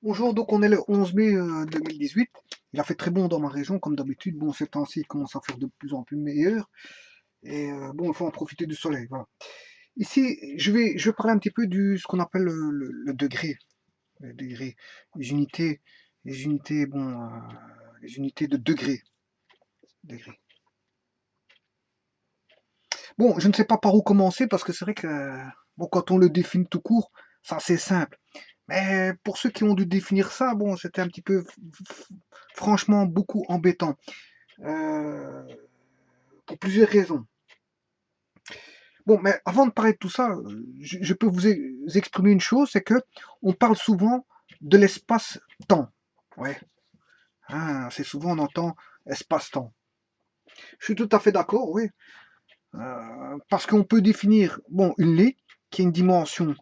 Bonjour, donc on est le 11 mai 2018. Il a fait très bon dans ma région, comme d'habitude. Bon, ces temps-ci, il commence à faire de plus en plus meilleur. Et bon, il faut en profiter du soleil. Voilà. Ici, je vais parler un petit peu du ce qu'on appelle le degré. Le degré. Les unités, les unités, bon, les unités de degré. Degré. Bon, je ne sais pas par où commencer parce que c'est vrai que bon, quand on le définit tout court, c'est assez simple. Mais pour ceux qui ont dû définir ça, bon, c'était un petit peu, franchement, beaucoup embêtant. Euh, pour plusieurs raisons. Bon, mais avant de parler de tout ça, je peux vous exprimer une chose, c'est que on parle souvent de l'espace-temps. Ouais, hein, assez souvent on entend espace-temps. Je suis tout à fait d'accord, oui, parce qu'on peut définir, bon, une ligne qui a une dimension,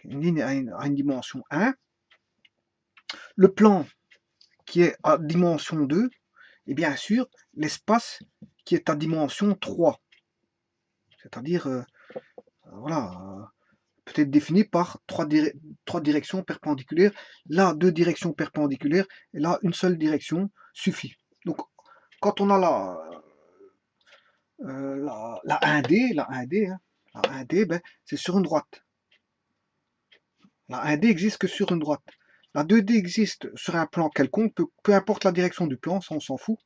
une ligne a une dimension 1, le plan qui est à dimension 2, et bien sûr l'espace qui est à dimension 3. C'est-à-dire, voilà, peut être défini par trois directions perpendiculaires. Là, deux directions perpendiculaires, et là, une seule direction suffit. Donc, quand on a la 1D, hein, la 1D, ben, c'est sur une droite. La 1D existe que sur une droite. La 2D existe sur un plan quelconque, peu importe la direction du plan, ça on s'en fout.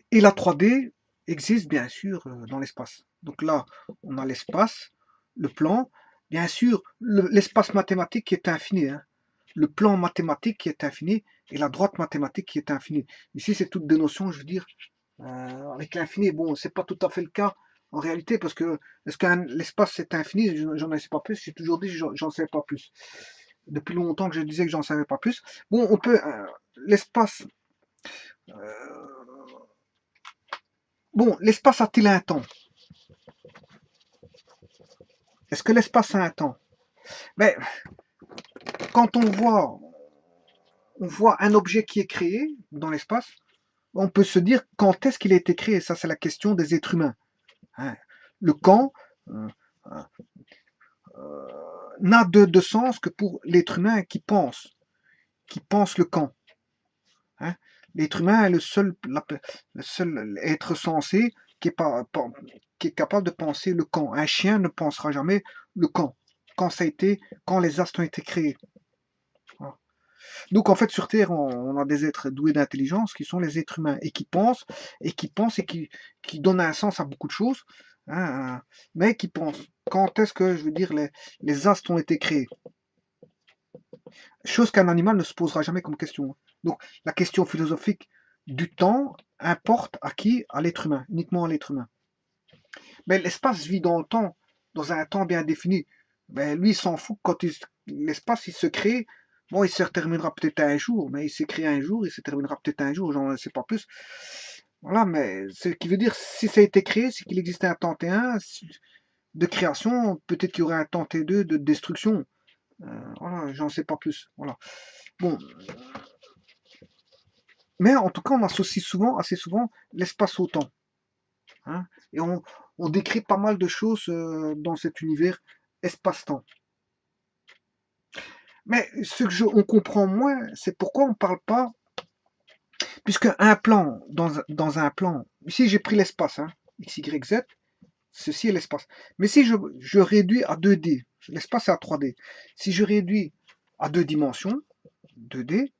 Et la 3D existe bien sûr dans l'espace. Donc là, on a l'espace, le plan, bien sûr l'espace mathématique qui est infini, hein, le plan mathématique qui est infini et la droite mathématique qui est infinie. Ici, c'est toutes des notions, je veux dire, avec l'infini. Bon, c'est pas tout à fait le cas en réalité parce que est-ce que l'espace c'est infini? J'en sais pas plus. J'ai toujours dit j'en sais pas plus. Depuis longtemps que je disais que j'en savais pas plus. Bon, on peut l'espace. Bon, l'espace a-t-il un temps? Est-ce que l'espace a un temps? Mais quand on voit un objet qui est créé dans l'espace, on peut se dire quand est-ce qu'il a été créé. Ça, c'est la question des êtres humains. Hein. Le quand euh, n'a de sens que pour l'être humain qui pense le quand. Hein. L'être humain est le seul être sensé qui est capable de penser le quand. Un chien ne pensera jamais le quand ça a été, quand les astres ont été créés. Voilà. Donc en fait sur Terre on a des êtres doués d'intelligence qui sont les êtres humains et qui donnent un sens à beaucoup de choses, hein, mais qui pensent. Quand est-ce que je veux dire les astres ont été créés? Chose qu'un animal ne se posera jamais comme question. Donc la question philosophique du temps importe à qui? À l'être humain, uniquement à l'être humain. Mais l'espace vit dans le temps, dans un temps bien défini. Mais lui, il s'en fout quand l'espace il se crée. Bon, il se terminera peut-être un jour, mais il s'est créé un jour, il se terminera peut-être un jour, j'en sais pas plus. Voilà, mais ce qui veut dire, si ça a été créé, c'est qu'il existait un temps T1 de création, peut-être qu'il y aurait un temps T2 de destruction. Voilà, j'en sais pas plus. Voilà. Bon, mais en tout cas, on associe souvent, assez souvent, l'espace au temps. Hein, et on décrit pas mal de choses dans cet univers espace-temps. Mais ce que on comprend moins, c'est pourquoi on ne parle pas, puisque un plan, dans un plan, ici j'ai pris l'espace, hein, x, y, z, ceci est l'espace. Mais si je réduis à 2D, l'espace est à 3D, si je réduis à deux dimensions, 2D,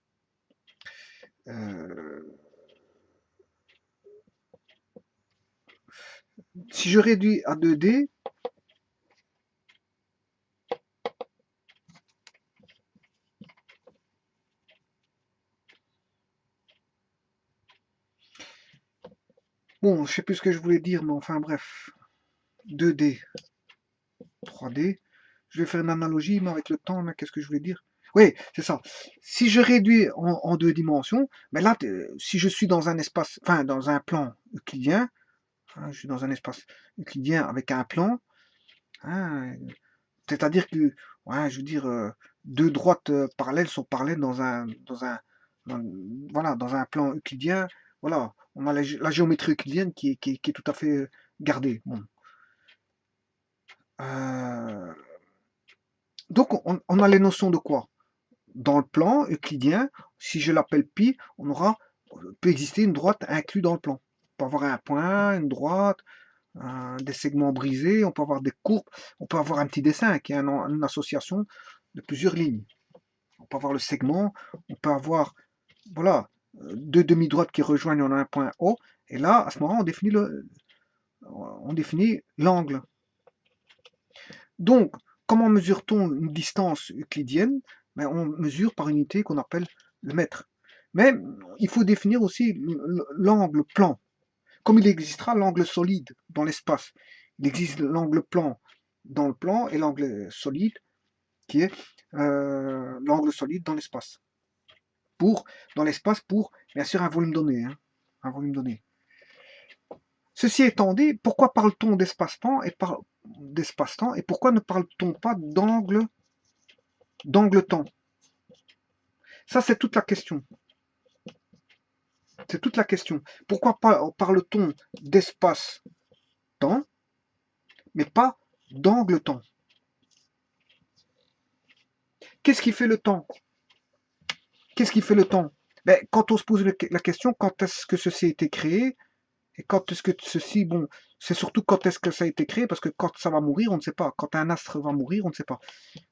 euh, si je réduis à 2D, bon, je sais plus ce que je voulais dire, mais enfin bref, 2D, 3D, je vais faire une analogie, mais avec le temps, qu'est-ce que je voulais dire? Oui, c'est ça. Si je réduis en deux dimensions, mais là, si je suis dans un espace, enfin, dans un plan euclidien, hein, je suis dans un espace euclidien avec un plan, hein, c'est-à-dire que, ouais, je veux dire, deux droites parallèles sont parallèles dans- voilà, dans un plan euclidien. Voilà, on a la géométrie euclidienne qui est tout à fait gardée. Bon. Euh, donc, on a les notions de quoi? dans le plan euclidien, si je l'appelle pi, peut exister une droite inclue dans le plan. On peut avoir un point, une droite, des segments brisés, on peut avoir des courbes, on peut avoir un petit dessin qui est une association de plusieurs lignes. On peut avoir le segment, on peut avoir, voilà, deux demi-droites qui rejoignent en un point O, et là, à ce moment, on définit l'angle. Donc, comment mesure-t-on une distance euclidienne? Ben, on mesure par une unité qu'on appelle le mètre. Mais il faut définir aussi l'angle plan. Comme il existera l'angle solide dans l'espace. Il existe l'angle plan dans le plan et l'angle solide qui est l'angle solide dans l'espace. Dans l'espace pour, bien sûr, un volume donné. Hein, un volume donné. Ceci étant dit, pourquoi parle-t-on d'espace-temps et pourquoi ne parle-t-on pas d'angle-temps? Ça, c'est toute la question. C'est toute la question. Pourquoi parle-t-on d'espace-temps, mais pas d'angle-temps? Qu'est-ce qui fait le temps? Qu'est-ce qui fait le temps? Ben, quand on se pose la question, quand est-ce que ceci a été créé? Et quand est-ce que ceci, bon, c'est surtout quand est-ce que ça a été créé, parce que quand ça va mourir, on ne sait pas. Quand un astre va mourir, on ne sait pas.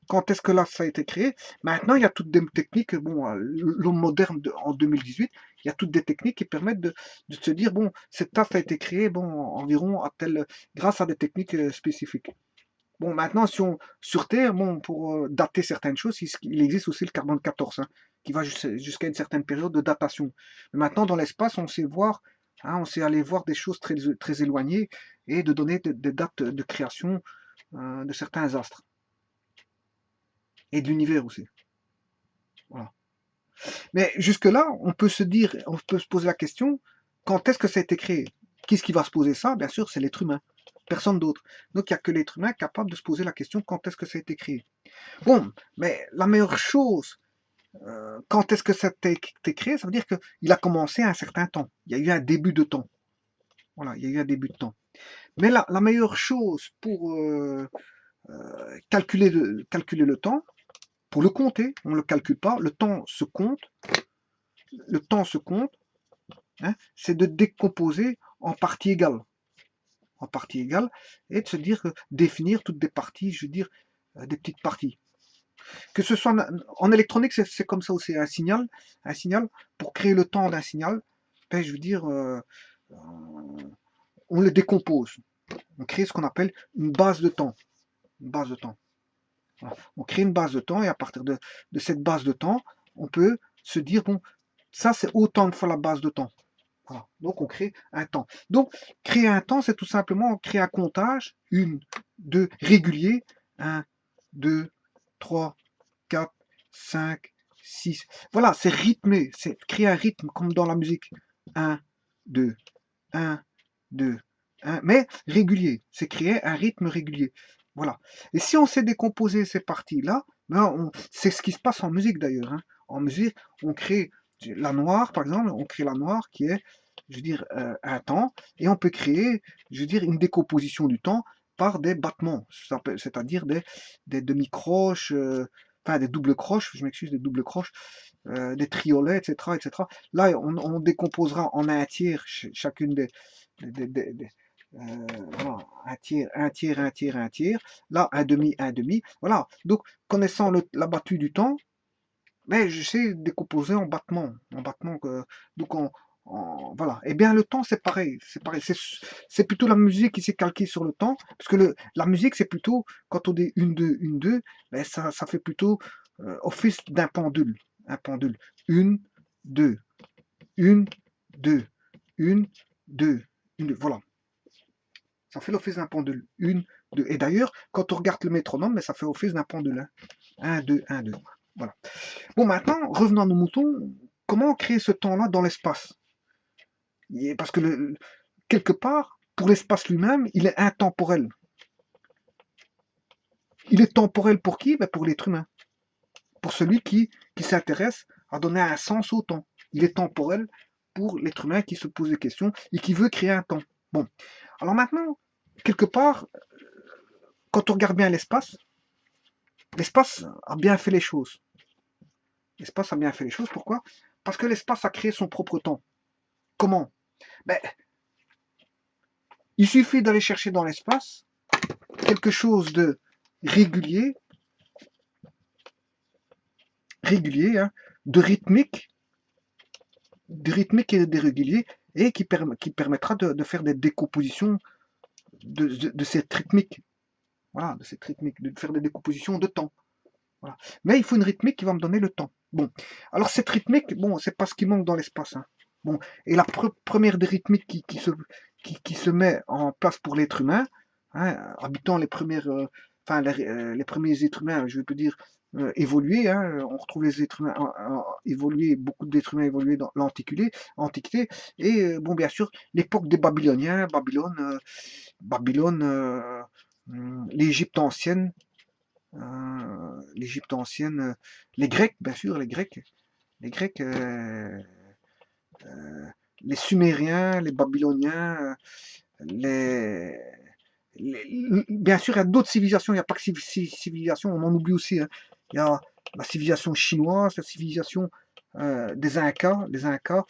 Quand est-ce que là, ça a été créé? Maintenant, il y a toutes des techniques, bon, l'homme moderne en 2018, il y a toutes des techniques qui permettent de se dire, bon, cet astre a été créé, bon, environ grâce à des techniques spécifiques. Bon, maintenant, sur Terre, bon, pour dater certaines choses, il existe aussi le carbone 14, hein, qui va jusqu'à une certaine période de datation. Mais maintenant, dans l'espace, on sait voir, hein, on sait aller voir des choses très, très éloignées et de donner des dates de création de certains astres. Et de l'univers aussi. Voilà. Mais jusque-là, on peut se poser la question, quand est-ce que ça a été créé? Qu'est-ce qui va se poser ça? Bien sûr, c'est l'être humain. Personne d'autre. Donc il n'y a que l'être humain capable de se poser la question, quand est-ce que ça a été créé? Bon, mais la meilleure chose, quand est-ce que ça a été créé, ça veut dire qu'il a commencé à un certain temps. Il y a eu un début de temps. Voilà, il y a eu un début de temps. Mais la meilleure chose pour calculer le temps, pour le compter, on ne le calcule pas, le temps se compte, hein, c'est de décomposer en parties égales. En parties égales, et de se dire, définir toutes des parties, je veux dire, des petites parties. Que ce soit en électronique, c'est comme ça aussi, un signal, pour créer le temps d'un signal, ben, je veux dire, on le décompose. On crée ce qu'on appelle une base de temps. Une base de temps. Voilà. On crée une base de temps et à partir de cette base de temps, on peut se dire, bon, ça c'est autant de fois la base de temps. Voilà. Donc on crée un temps. Donc créer un temps, c'est tout simplement créer un comptage, 1, 2, régulier, 1, 2, 3, 4, 5, 6. Voilà, c'est rythmé, c'est créer un rythme comme dans la musique. 1, 2, 1, 2, 1, mais régulier, c'est créer un rythme régulier. Voilà. Et si on sait décomposer ces parties-là, ben c'est ce qui se passe en musique d'ailleurs. Hein. En musique, on crée la noire, par exemple, on crée la noire qui est, je veux dire, un temps, et on peut créer, je veux dire, une décomposition du temps par des battements, c'est-à-dire des demi-croches, enfin des doubles croches, je m'excuse, des doubles croches, des triolets, etc., etc. Là, on décomposera en un tiers chacune des voilà, un tiers, un tiers, un tiers, un tiers. Là, un demi, un demi. Voilà. Donc, connaissant la battue du temps, mais je sais décomposer en battements. Donc, voilà. Et bien, le temps, c'est pareil. C'est pareil. C'est plutôt la musique qui s'est calquée sur le temps. Parce que la musique, c'est plutôt, quand on dit une, deux, ben ça fait plutôt office d'un pendule. Un pendule. Une, deux. Une, deux. Une, deux. Une, deux. Voilà. Ça fait l'office d'un pendule. Une, deux. Et d'ailleurs, quand on regarde le métronome, mais ça fait office d'un pendule. Hein. Un, deux, un, deux. Voilà. Bon, maintenant, revenons à nos moutons. Comment créer ce temps-là dans l'espace? Parce que quelque part, pour l'espace lui-même, il est intemporel. Il est temporel pour qui? Ben pour l'être humain. Pour celui qui s'intéresse à donner un sens au temps. Il est temporel pour l'être humain qui se pose des questions et qui veut créer un temps. Bon. Alors maintenant, quelque part, quand on regarde bien l'espace a bien fait les choses. L'espace a bien fait les choses. Pourquoi? Parce que l'espace a créé son propre temps. Comment? Ben, il suffit d'aller chercher dans l'espace quelque chose de régulier, hein, de rythmique, et de régulier, et qui permettra de faire des décompositions de cette rythmique. Voilà, de cette rythmique, de faire des décompositions de temps. Voilà. Mais il faut une rythmique qui va me donner le temps. Bon, alors cette rythmique, bon, c'est pas ce qui manque dans l'espace. Hein. Bon, et la première des rythmiques qui se met en place pour l'être humain, hein, habitant les premières, enfin les premiers êtres humains, je veux dire évolués. Hein, on retrouve les êtres humains évolués, beaucoup d'êtres humains évolués dans l'Antiquité, et bon, bien sûr, l'époque des Babyloniens, Babylone, l'Égypte ancienne, les Grecs, bien sûr, euh, les Sumériens, les Babyloniens, les, bien sûr, il y a d'autres civilisations, il n'y a pas que civilisations, on en oublie aussi. Hein. Il y a la civilisation chinoise, la civilisation des Incas, les Incas.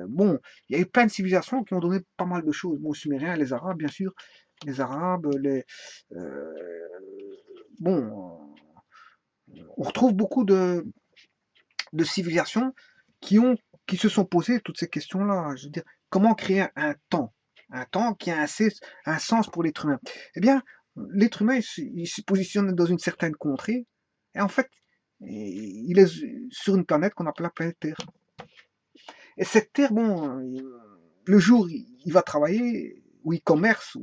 Bon, il y a eu plein de civilisations qui ont donné pas mal de choses. Bon, les Sumériens, les Arabes, bien sûr, les Arabes, euh, bon, on retrouve beaucoup de civilisations qui ont qui se sont posées toutes ces questions-là. Je veux dire, comment créer un temps qui a un sens pour l'être humain. Eh bien, l'être humain, il se positionne dans une certaine contrée, et en fait, il est sur une planète qu'on appelle la planète Terre. Et cette Terre, bon, le jour, il va travailler, ou il commerce,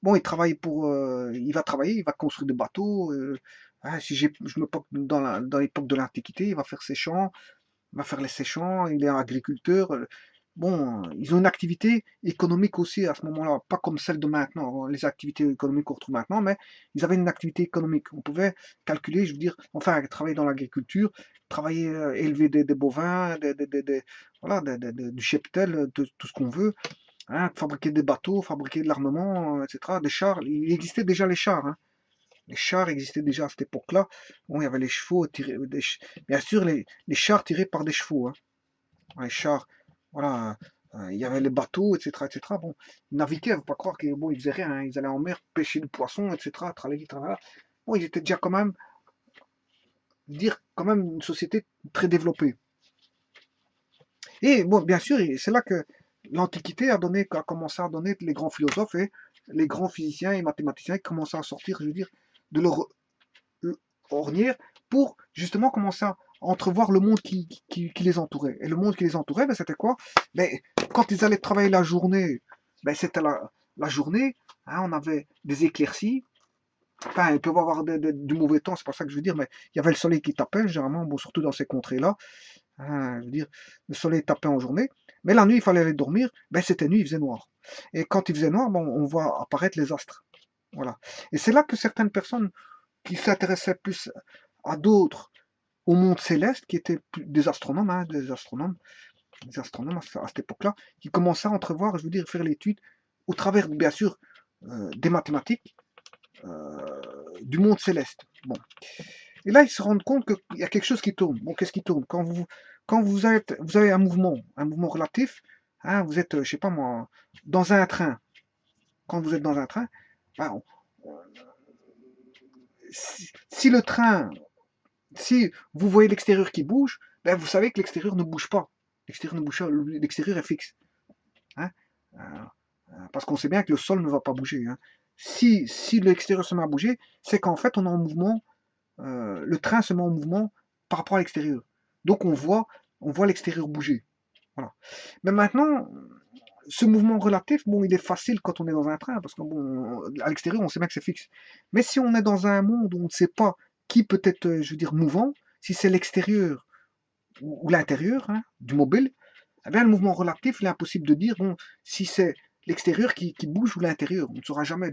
bon, il travaille il va travailler, il va construire des bateaux. Hein, si je me porte dans l'époque de l'Antiquité, il va faire ses champs, il va faire ses champs, il est agriculteur. Bon, ils ont une activité économique aussi à ce moment-là, pas comme celle de maintenant, les activités économiques qu'on retrouve maintenant, mais ils avaient une activité économique. On pouvait calculer, je veux dire, enfin, travailler dans l'agriculture, travailler, élever des bovins, voilà, du cheptel, de tout ce qu'on veut, hein, fabriquer des bateaux, fabriquer de l'armement, etc., des chars. Il existait déjà les chars, hein. Les chars existaient déjà à cette époque-là. Bon, il y avait les chevaux tirés, bien sûr, les chars tirés par des chevaux, hein. Les chars, voilà, il y avait les bateaux, etc., etc. Bon, ils naviguaient, faut pas croire qu'ils bon, ils faisaient rien, hein. Ils allaient en mer pêcher du poisson, etc., tralala, tralala. Bon, ils étaient déjà quand même, dire, quand même une société très développée. Et bon, bien sûr, c'est là que l'Antiquité a commencé à donner les grands philosophes et les grands physiciens et mathématiciens qui commençaient à sortir, je veux dire, de leur ornière pour justement commencer à entrevoir le monde qui les entourait. Et le monde qui les entourait, ben, c'était quoi? Ben, quand ils allaient travailler la journée, ben, c'était la journée, hein, on avait des éclaircies. Enfin, il peut y avoir du mauvais temps, c'est pas ça que je veux dire, mais il y avait le soleil qui tapait, généralement, bon, surtout dans ces contrées-là. Hein, je veux dire, le soleil tapait en journée, mais la nuit, il fallait aller dormir, ben, c'était nuit, il faisait noir. Et quand il faisait noir, bon, on voit apparaître les astres. Voilà. Et c'est là que certaines personnes qui s'intéressaient plus à d'autres, au monde céleste, qui étaient des astronomes, hein, des astronomes à cette époque-là, qui commençaient à entrevoir, je veux dire, faire l'étude au travers, bien sûr, des mathématiques, du monde céleste. Bon. Et là, ils se rendent compte qu'il y a quelque chose qui tourne. Bon, qu'est-ce qui tourne? Quand vous avez un mouvement relatif, hein, vous êtes, je sais pas moi, dans un train. Quand vous êtes dans un train, ben, si le train, si vous voyez l'extérieur qui bouge, ben vous savez que l'extérieur ne bouge pas. L'extérieur ne bouge pas, l'extérieur est fixe. Hein. Parce qu'on sait bien que le sol ne va pas bouger. Hein. Si l'extérieur se met à bouger, c'est qu'en fait on est en mouvement, le train se met en mouvement par rapport à l'extérieur. Donc on voit l'extérieur bouger. Voilà. Mais maintenant, ce mouvement relatif, bon, il est facile quand on est dans un train, parce que bon, à l'extérieur, on sait bien que c'est fixe. Mais si on est dans un monde où on ne sait pas qui peut être, je veux dire, mouvant, si c'est l'extérieur ou l'intérieur, hein, du mobile, eh bien, le mouvement relatif, il est impossible de dire, bon, si c'est l'extérieur qui bouge ou l'intérieur. On ne saura jamais.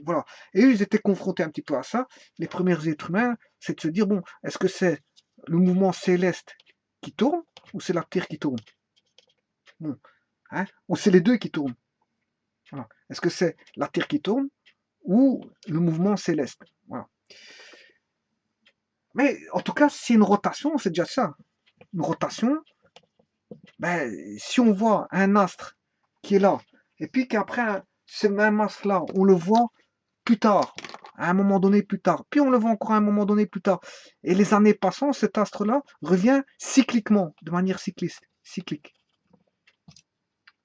Voilà. Et eux, ils étaient confrontés un petit peu à ça. Les premiers êtres humains, c'est de se dire, bon, est-ce que c'est le mouvement céleste qui tourne ou c'est la Terre qui tourne? Bon. Hein, ou c'est les deux qui tournent? Voilà. Est-ce que c'est la Terre qui tourne ou le mouvement céleste? Voilà. Mais en tout cas, si une rotation, c'est déjà ça. Une rotation, ben, si on voit un astre qui est là, et puis qu'après, ce même astre-là, on le voit plus tard, à un moment donné plus tard, puis on le voit encore à un moment donné plus tard, et les années passant, cet astre-là revient cycliquement, de manière cyclique.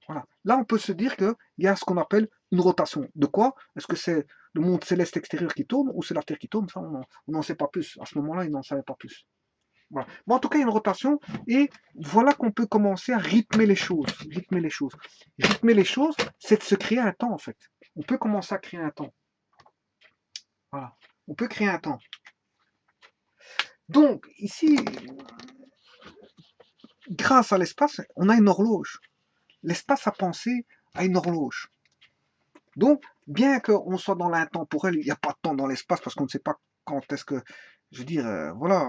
Voilà. Là, on peut se dire qu'il y a ce qu'on appelle une rotation. De quoi? Est-ce que c'est le monde céleste extérieur qui tourne ou c'est la Terre qui tourne? Ça, on n'en sait pas plus. À ce moment-là, ils n'en savaient pas plus. Voilà. Bon, en tout cas, il y a une rotation et voilà qu'on peut commencer à rythmer les choses. Rythmer les choses. Rythmer les choses, c'est de se créer un temps, en fait. On peut commencer à créer un temps. Voilà. On peut créer un temps. Donc, ici, grâce à l'espace, on a une horloge. L'espace a pensé à une horloge. Donc, bien qu'on soit dans l'intemporel, il n'y a pas de temps dans l'espace parce qu'on ne sait pas quand est-ce que, je veux dire, voilà,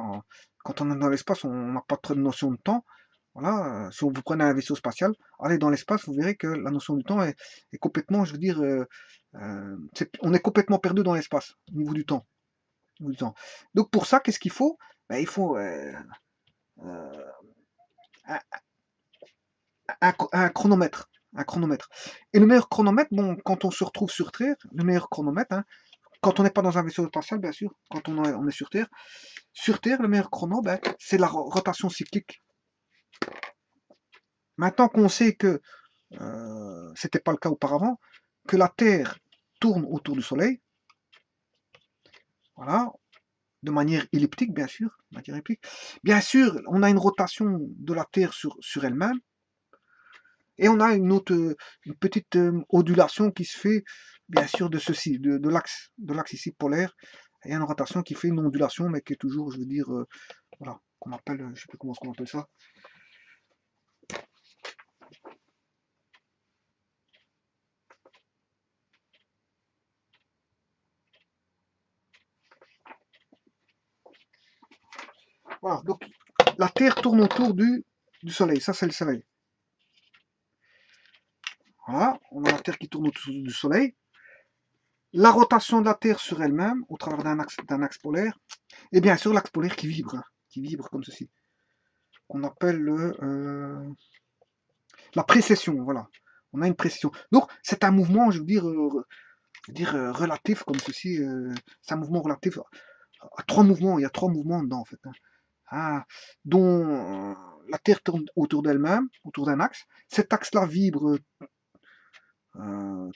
quand on est dans l'espace, on n'a pas trop de notion de temps. Voilà, si vous prenez un vaisseau spatial, allez dans l'espace, vous verrez que la notion du temps est complètement, je veux dire, on est complètement perdu dans l'espace, au niveau du temps. Donc pour ça, qu'est-ce qu'il faut? Ben, il faut euh, un, un chronomètre. Un chronomètre. Et le meilleur chronomètre, bon, quand on se retrouve sur Terre, le meilleur chronomètre, hein, quand on n'est pas dans un vaisseau spatial, bien sûr, quand on est sur Terre, le meilleur chrono, ben, c'est la rotation cyclique. Maintenant qu'on sait que c'était pas le cas auparavant, que la Terre tourne autour du Soleil, voilà, de manière elliptique, bien sûr, Bien sûr, on a une rotation de la Terre sur elle-même, et on a une petite ondulation qui se fait, bien sûr, de ceci, de l'axe ici polaire. Il y a une rotation qui fait une ondulation, mais qui est toujours, je veux dire, voilà, qu'on appelle, je sais plus comment on appelle ça. Voilà, donc la Terre tourne autour du Soleil, ça c'est le Soleil. Voilà, on a la Terre qui tourne autour du Soleil. La rotation de la Terre sur elle-même, au travers d'un axe polaire, et bien sûr l'axe polaire qui vibre comme ceci, qu'on appelle la précession, voilà. On a une précession. Donc c'est un mouvement, je veux dire, relatif comme ceci. C'est un mouvement relatif à trois mouvements. Il y a trois mouvements dedans en fait. Hein. Ah, dont la Terre tourne autour d'elle-même, autour d'un axe. Cet axe-là vibre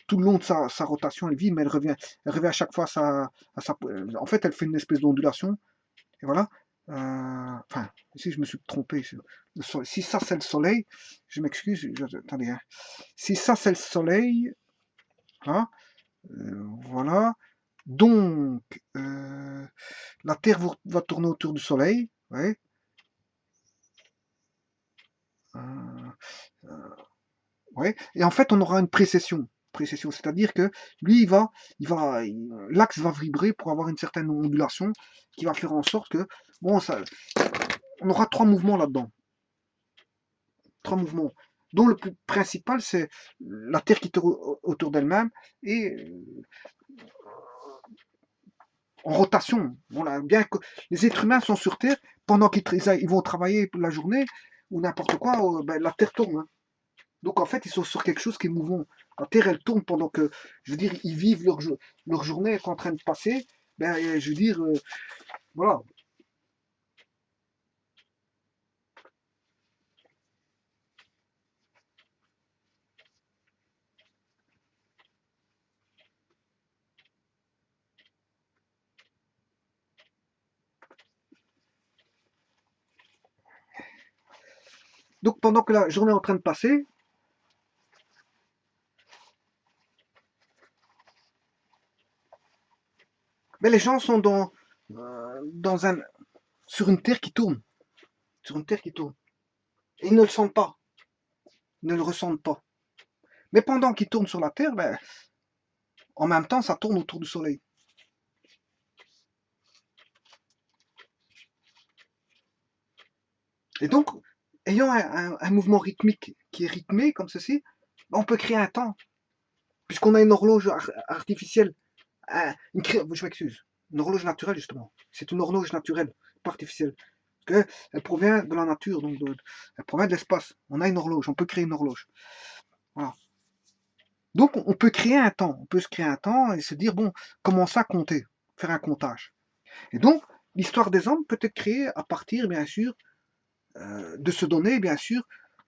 tout le long de sa rotation, elle vibre, mais elle revient à chaque fois en fait, elle fait une espèce d'ondulation. Et voilà. Enfin, ici je me suis trompé. Si ça c'est le soleil, je m'excuse. Attendez. Hein. Si ça c'est le soleil, hein, voilà. Donc, la Terre va tourner autour du soleil. Ouais. Euh, ouais. Et en fait, on aura une précession. Précession, c'est-à-dire que lui, l'axe va vibrer pour avoir une certaine ondulation qui va faire en sorte que, bon, on aura trois mouvements là-dedans. Trois mouvements, dont le plus principal, c'est la Terre qui tourne autour d'elle-même et en rotation. Voilà, bien que les êtres humains sont sur Terre, pendant qu'ils vont travailler la journée ou n'importe quoi, ben, la Terre tourne. Hein. Donc en fait, ils sont sur quelque chose qui est mouvant. La Terre, elle tourne pendant que, je veux dire, ils vivent leur journée est en train de passer. Ben, je veux dire, voilà. Donc pendant que la journée est en train de passer, ben, les gens sont dans sur une Terre qui tourne. Sur une Terre qui tourne. Et ils ne le sentent pas. Ils ne le ressentent pas. Mais pendant qu'ils tournent sur la Terre, ben, en même temps, ça tourne autour du Soleil. Et donc, ayant un mouvement rythmique qui est rythmé comme ceci, on peut créer un temps, puisqu'on a une horloge artificielle, je m'excuse, une horloge naturelle justement. C'est une horloge naturelle, pas artificielle. Parce qu'elle provient de la nature, donc elle provient de l'espace. On a une horloge, on peut créer une horloge. Voilà. Donc on peut créer un temps, on peut se créer un temps et se dire, bon, comment ça compter, faire un comptage. Et donc, l'histoire des hommes peut être créée à partir, bien sûr, de se donner, bien sûr,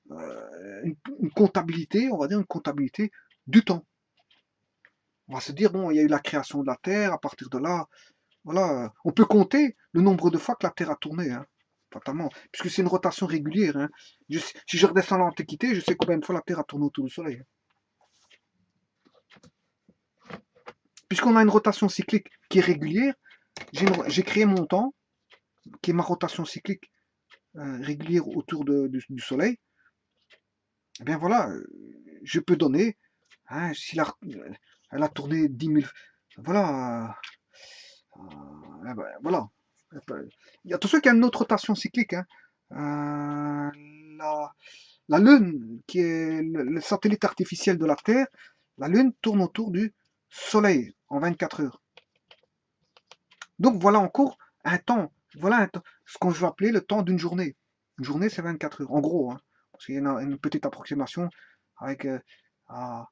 une comptabilité, on va dire une comptabilité du temps. On va se dire, bon, il y a eu la création de la Terre, à partir de là, voilà, on peut compter le nombre de fois que la Terre a tourné, hein, fatalement, puisque c'est une rotation régulière. Hein. Si je redescends à l'Antiquité, je sais combien de fois la Terre a tourné autour du Soleil. Puisqu'on a une rotation cyclique qui est régulière, j'ai créé mon temps, qui est ma rotation cyclique régulière autour du Soleil. Eh bien voilà, je peux donner, hein, si elle a tourné 10 000, voilà, ben, voilà. Il y a tous ceux qui ont une autre rotation cyclique. Hein. La Lune, qui est le satellite artificiel de la Terre, la Lune tourne autour du Soleil en 24 heures. Donc voilà encore un temps. Voilà un temps, ce qu'on va appeler le temps d'une journée. Une journée, c'est 24 heures, en gros. Hein, parce qu'il y a une petite approximation avec voilà,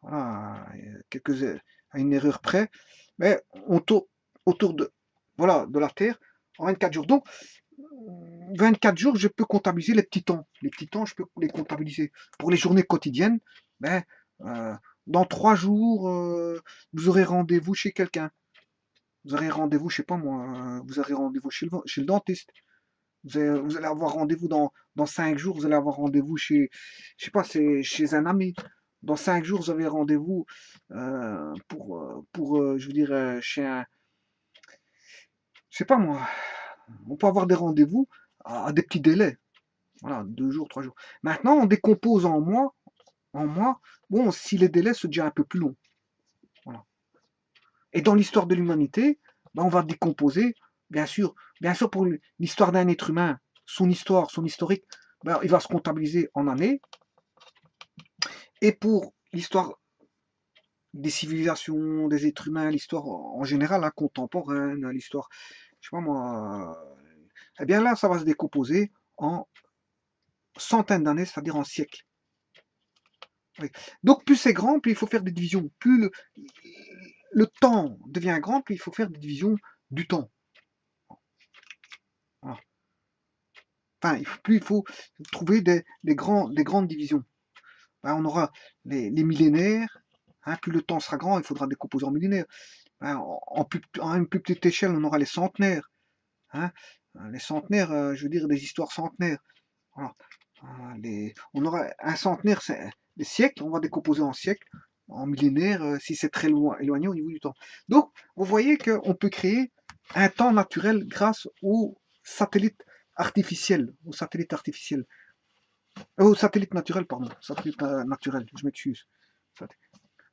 à une erreur près. Mais on tourne autour de, voilà, de la Terre en 24 jours. Donc, 24 jours, je peux comptabiliser les petits temps. Les petits temps, je peux les comptabiliser. Pour les journées quotidiennes, ben, dans 3 jours, vous aurez rendez-vous chez quelqu'un. Vous aurez rendez-vous, je sais pas moi, vous aurez rendez-vous chez le dentiste. Vous allez avoir rendez-vous dans 5 jours, vous allez avoir rendez-vous je sais pas, chez un ami. Dans 5 jours, vous avez rendez-vous je veux dire, chez un, je sais pas moi, on peut avoir des rendez-vous à des petits délais. Voilà, 2 jours, 3 jours. Maintenant, on décompose en mois, bon, si les délais sont déjà un peu plus longs. Voilà. Et dans l'histoire de l'humanité, ben, on va décomposer, bien sûr pour l'histoire d'un être humain, son histoire, son historique, ben, il va se comptabiliser en années. Et pour l'histoire des civilisations, des êtres humains, l'histoire en général, hein, contemporaine, l'histoire, je sais pas moi, eh bien là, ça va se décomposer en centaines d'années, c'est-à-dire en siècles. Oui. Donc plus c'est grand, plus il faut faire des divisions. Plus le temps devient grand, plus il faut faire des divisions du temps. Voilà. Enfin, plus il faut trouver des grandes divisions. Ben, on aura les millénaires. Hein, plus le temps sera grand, il faudra décomposer en millénaires. Ben, en une plus petite échelle, on aura les centenaires. Hein. Les centenaires, je veux dire des histoires centenaires. Voilà. On aura un centenaire, c'est des siècles, on va décomposer en siècles, en millénaires, si c'est très loin, éloigné au niveau du temps. Donc, vous voyez qu'on peut créer un temps naturel grâce aux satellites artificiels, aux satellites naturels, pardon, satellites naturels, je m'excuse.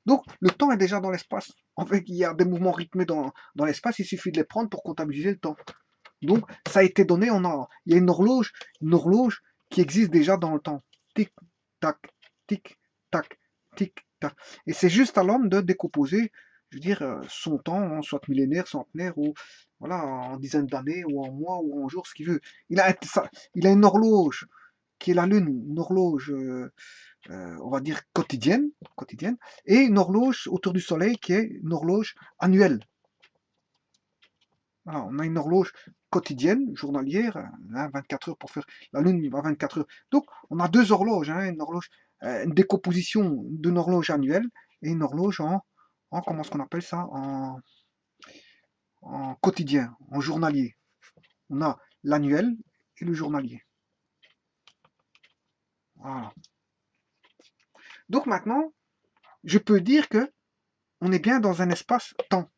Donc, le temps est déjà dans l'espace. En fait, il y a des mouvements rythmés dans l'espace, il suffit de les prendre pour comptabiliser le temps. Donc, ça a été donné, il y a une horloge qui existe déjà dans le temps. Tic, tac, tic, tac, tic, tac. Et c'est juste à l'homme de décomposer, je veux dire, son temps, soit millénaire, centenaire, ou voilà, en dizaines d'années, ou en mois, ou en jours, ce qu'il veut. Il a une horloge qui est la Lune, une horloge, on va dire, quotidienne, et une horloge autour du Soleil qui est une horloge annuelle. Voilà, on a une horloge quotidienne, journalière, hein, 24 heures pour faire la Lune à 24 heures. Donc, on a 2 horloges, hein, une horloge, une décomposition d'une horloge annuelle et une horloge en comment est-ce qu'on appelle ça, en quotidien, en journalier. On a l'annuel et le journalier. Voilà. Donc maintenant, je peux dire que on est bien dans un espace-temps,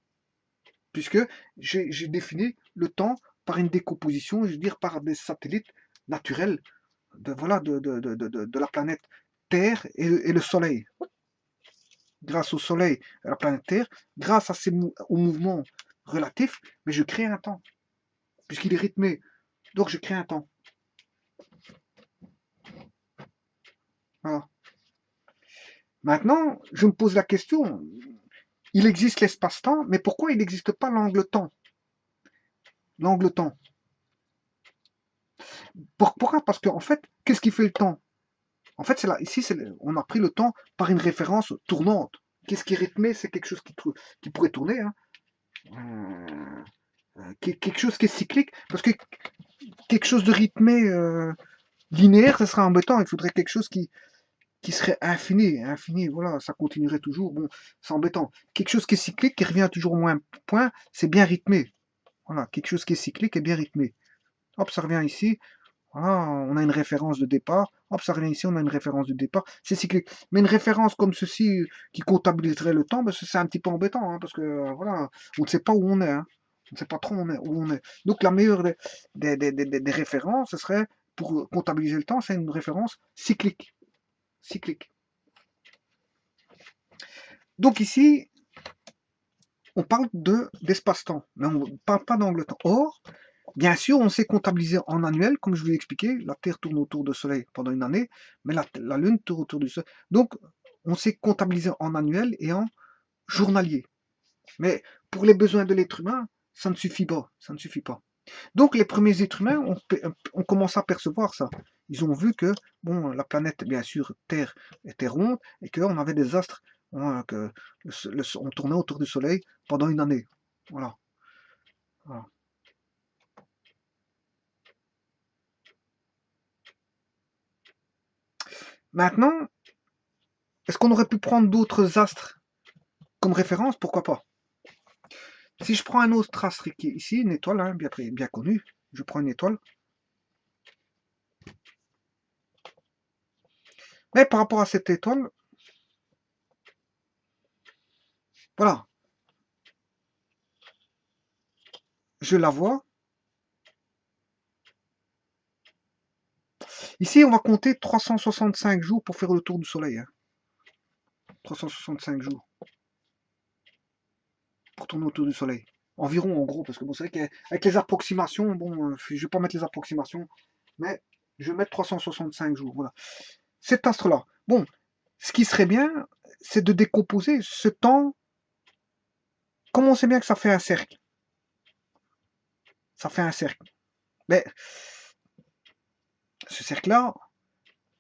puisque j'ai défini le temps par une décomposition, je veux dire par des satellites naturels de la planète Terre et le Soleil. Grâce au Soleil et à la planète Terre, grâce au mouvement relatif, mais je crée un temps, puisqu'il est rythmé. Donc je crée un temps. Voilà. Maintenant, je me pose la question, il existe l'espace-temps, mais pourquoi il n'existe pas l'angle-temps? L'angle-temps. Pourquoi? Parce qu'en fait, qu'est-ce qui fait le temps? En fait, ici, on a pris le temps par une référence tournante. Qu'est-ce qui est rythmé? C'est quelque chose qui pourrait tourner, hein. Quelque chose qui est cyclique. Parce que quelque chose de rythmé, linéaire, ce serait embêtant. Il faudrait quelque chose qui serait infini. Infini, voilà, ça continuerait toujours. Bon, c'est embêtant. Quelque chose qui est cyclique, qui revient toujours au même point, c'est bien rythmé. Voilà, quelque chose qui est cyclique et bien rythmé. Hop, ça revient ici. Voilà, on a une référence de départ. Hop, ça revient ici, on a une référence de départ. C'est cyclique. Mais une référence comme ceci, qui comptabiliserait le temps, ben, c'est un petit peu embêtant, hein, parce que voilà, on ne sait pas où on est. Hein. On ne sait pas trop où on est. Donc la meilleure des références, ce serait, pour comptabiliser le temps, c'est une référence cyclique. Cyclique. Donc ici, on parle d'espace-temps, mais on ne parle pas d'angle-temps. Or, bien sûr, on sait comptabiliser en annuel, comme je vous l'ai expliqué. La Terre tourne autour du Soleil pendant une année, mais la Lune tourne autour du Soleil. Donc, on sait comptabiliser en annuel et en journalier. Mais pour les besoins de l'être humain, ça ne suffit pas. Ça ne suffit pas. Donc, les premiers êtres humains ont commencé à percevoir ça. Ils ont vu que bon, la planète, bien sûr, Terre était ronde et qu'on avait des astres, hein, on tournait autour du Soleil pendant une année. Voilà. Voilà. Maintenant, est-ce qu'on aurait pu prendre d'autres astres comme référence? Pourquoi pas? Si je prends un autre astre qui est ici, une étoile, hein, bien connue, je prends une étoile. Mais par rapport à cette étoile, voilà, je la vois. Ici, on va compter 365 jours pour faire le tour du Soleil. Hein. 365 jours pour tourner autour du Soleil. Environ, en gros, parce que bon, c'est vrai qu'avec les approximations, bon, je vais pas mettre les approximations, mais je vais mettre 365 jours. Voilà. Cet astre-là. Bon, ce qui serait bien, c'est de décomposer ce temps. Comme on sait bien que ça fait un cercle. Ça fait un cercle. Mais ce cercle-là,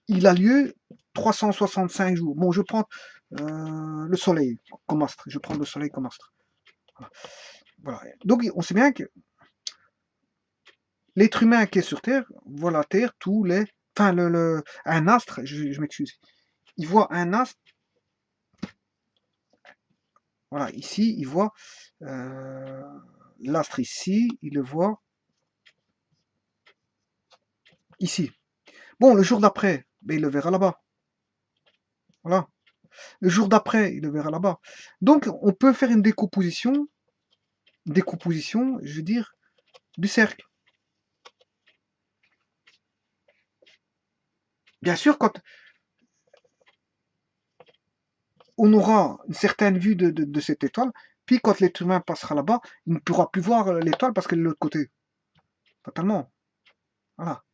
il a lieu 365 jours. Bon, je prends le Soleil comme astre. Je prends le Soleil comme astre. Voilà. Donc, on sait bien que l'être humain qui est sur Terre voit la Terre tous les... Enfin, un astre, je m'excuse. Il voit un astre. Voilà, ici, il voit l'astre ici. Il le voit ici. Bon, le jour d'après, ben, il le verra là-bas. Voilà. Le jour d'après, il le verra là-bas. Donc, on peut faire une décomposition, je veux dire, du cercle. Bien sûr, quand on aura une certaine vue de cette étoile, puis quand l'être humain passera là-bas, il ne pourra plus voir l'étoile parce qu'elle est de l'autre côté. Totalement. Voilà.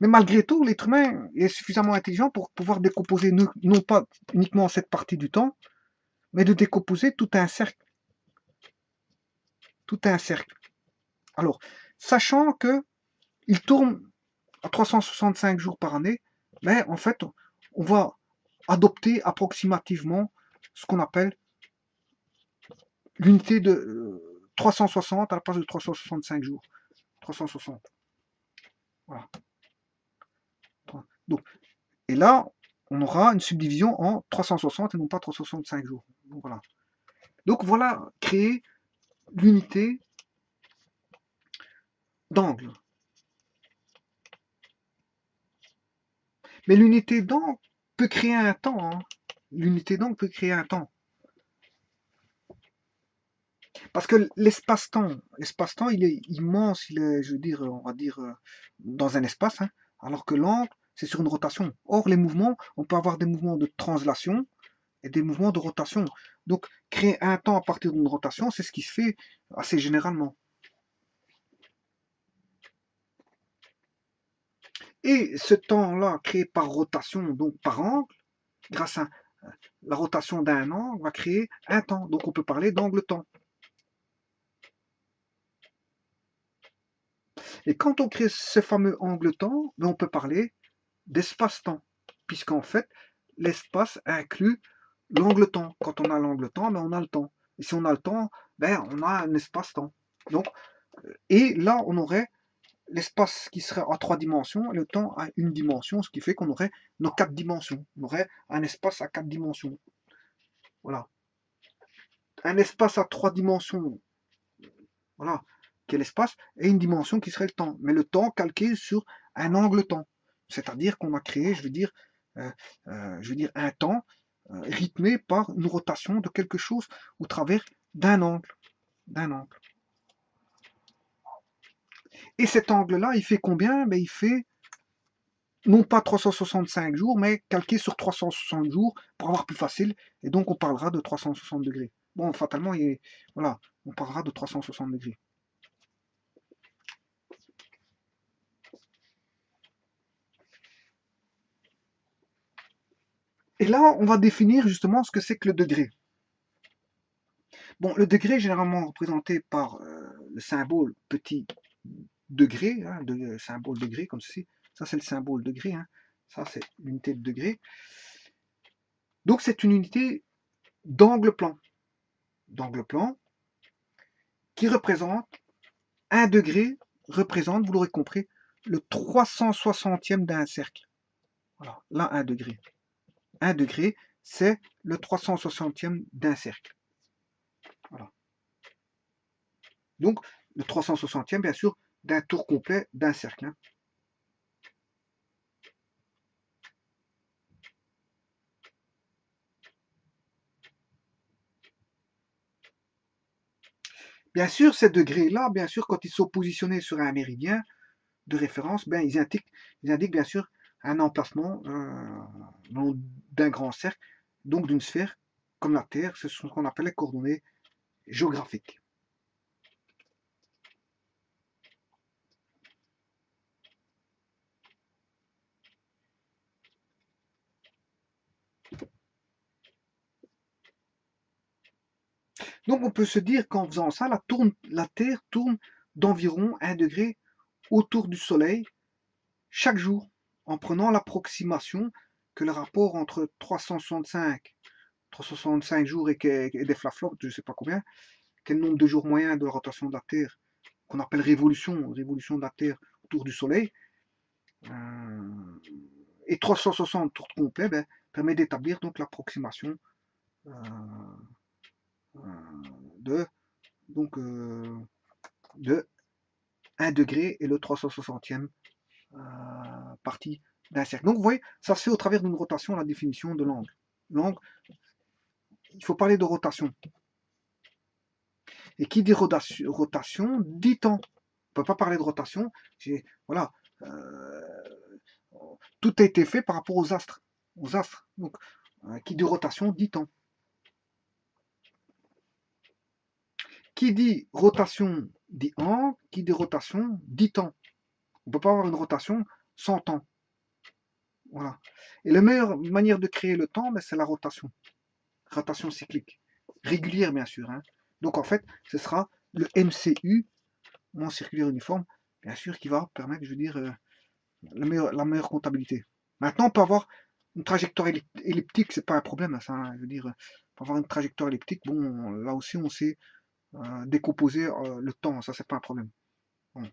Mais malgré tout, l'être humain est suffisamment intelligent pour pouvoir décomposer non pas uniquement cette partie du temps, mais de décomposer tout un cercle. Tout un cercle. Alors, sachant que il tourne à 365 jours par année, mais en fait, on va adopter approximativement ce qu'on appelle l'unité de 360 à la place de 365 jours. 360. Voilà. Donc, et là, on aura une subdivision en 360 et non pas 365 jours. Donc voilà. Donc voilà, créer l'unité d'angle. Mais l'unité d'angle peut créer un temps. Hein. L'unité d'angle peut créer un temps. Parce que l'espace-temps, il est immense, il est, je veux dire, on va dire, dans un espace, hein, alors que l'angle, c'est sur une rotation. Or, les mouvements, on peut avoir des mouvements de translation et des mouvements de rotation. Donc, créer un temps à partir d'une rotation, c'est ce qui se fait assez généralement. Et ce temps-là, créé par rotation, donc par angle, grâce à la rotation d'un angle, va créer un temps. Donc, on peut parler d'angle-temps. Et quand on crée ce fameux angle-temps, ben, on peut parler d'espace-temps, puisqu'en fait, l'espace inclut l'angle-temps. Quand on a l'angle-temps, ben, on a le temps. Et si on a le temps, ben, on a un espace-temps. Donc, et là, on aurait l'espace qui serait à 3 dimensions et le temps à une dimension, ce qui fait qu'on aurait nos 4 dimensions. On aurait un espace à 4 dimensions. Voilà. Un espace à 3 dimensions, voilà, qui est l'espace, et une dimension qui serait le temps. Mais le temps calqué sur un angle-temps. C'est-à-dire qu'on a créé, euh, je veux dire un temps rythmé par une rotation de quelque chose au travers d'un angle. D'un angle. Et cet angle-là, il fait combien? Ben, il fait non pas 365 jours, mais calqué sur 360 jours pour avoir plus facile. Et donc, on parlera de 360 degrés. Bon, fatalement, voilà, on parlera de 360 degrés. Et là, on va définir justement ce que c'est que le degré. Bon, le degré est généralement représenté par le symbole petit degré, hein, symbole degré comme ceci. Ça, c'est le symbole degré. Hein. Ça, c'est l'unité de degré. Donc, c'est une unité d'angle plan. D'angle plan qui représente 1 degré, représente, vous l'aurez compris, le 360e d'un cercle. Voilà, là, 1 degré. 1 degré, c'est le 360e d'un cercle. Voilà. Donc, le 360e, bien sûr, d'un tour complet d'un cercle. Hein. Bien sûr, ces degrés-là, bien sûr, quand ils sont positionnés sur un méridien de référence, ben, ils indiquent bien sûr un emplacement d'un grand cercle, donc d'une sphère, comme la Terre, ce sont ce qu'on appelle les coordonnées géographiques. Donc on peut se dire qu'en faisant ça, la Terre tourne d'environ 1 degré autour du Soleil chaque jour, en prenant l'approximation que le rapport entre 365 jours et des flaflops, je ne sais pas combien, quel nombre de jours moyens de la rotation de la Terre, qu'on appelle révolution de la Terre autour du Soleil, et 360 tours complets, ben, permet d'établir donc l'approximation euh, de, donc, de 1 degré et le 360e partie d'un cercle. Donc vous voyez, ça se fait au travers d'une rotation, la définition de l'angle. L'angle, il faut parler de rotation. Et qui dit rotation dit temps. On ne peut pas parler de rotation. Voilà, tout a été fait par rapport aux astres. Donc, qui dit rotation dit temps. Qui dit rotation dit angle, qui dit rotation dit temps. On ne peut pas avoir une rotation sans temps. Voilà. Et la meilleure manière de créer le temps, ben, c'est la rotation. Rotation cyclique. Régulière, bien sûr. Hein. Donc, en fait, ce sera le MCU, mon circulaire uniforme, bien sûr, qui va permettre, je veux dire, la meilleure comptabilité. Maintenant, on peut avoir une trajectoire elliptique, c'est pas un problème, ça. Hein, je veux dire, on peut avoir une trajectoire elliptique, bon, là aussi, on sait décomposer le temps, ça, c'est pas un problème. Bon.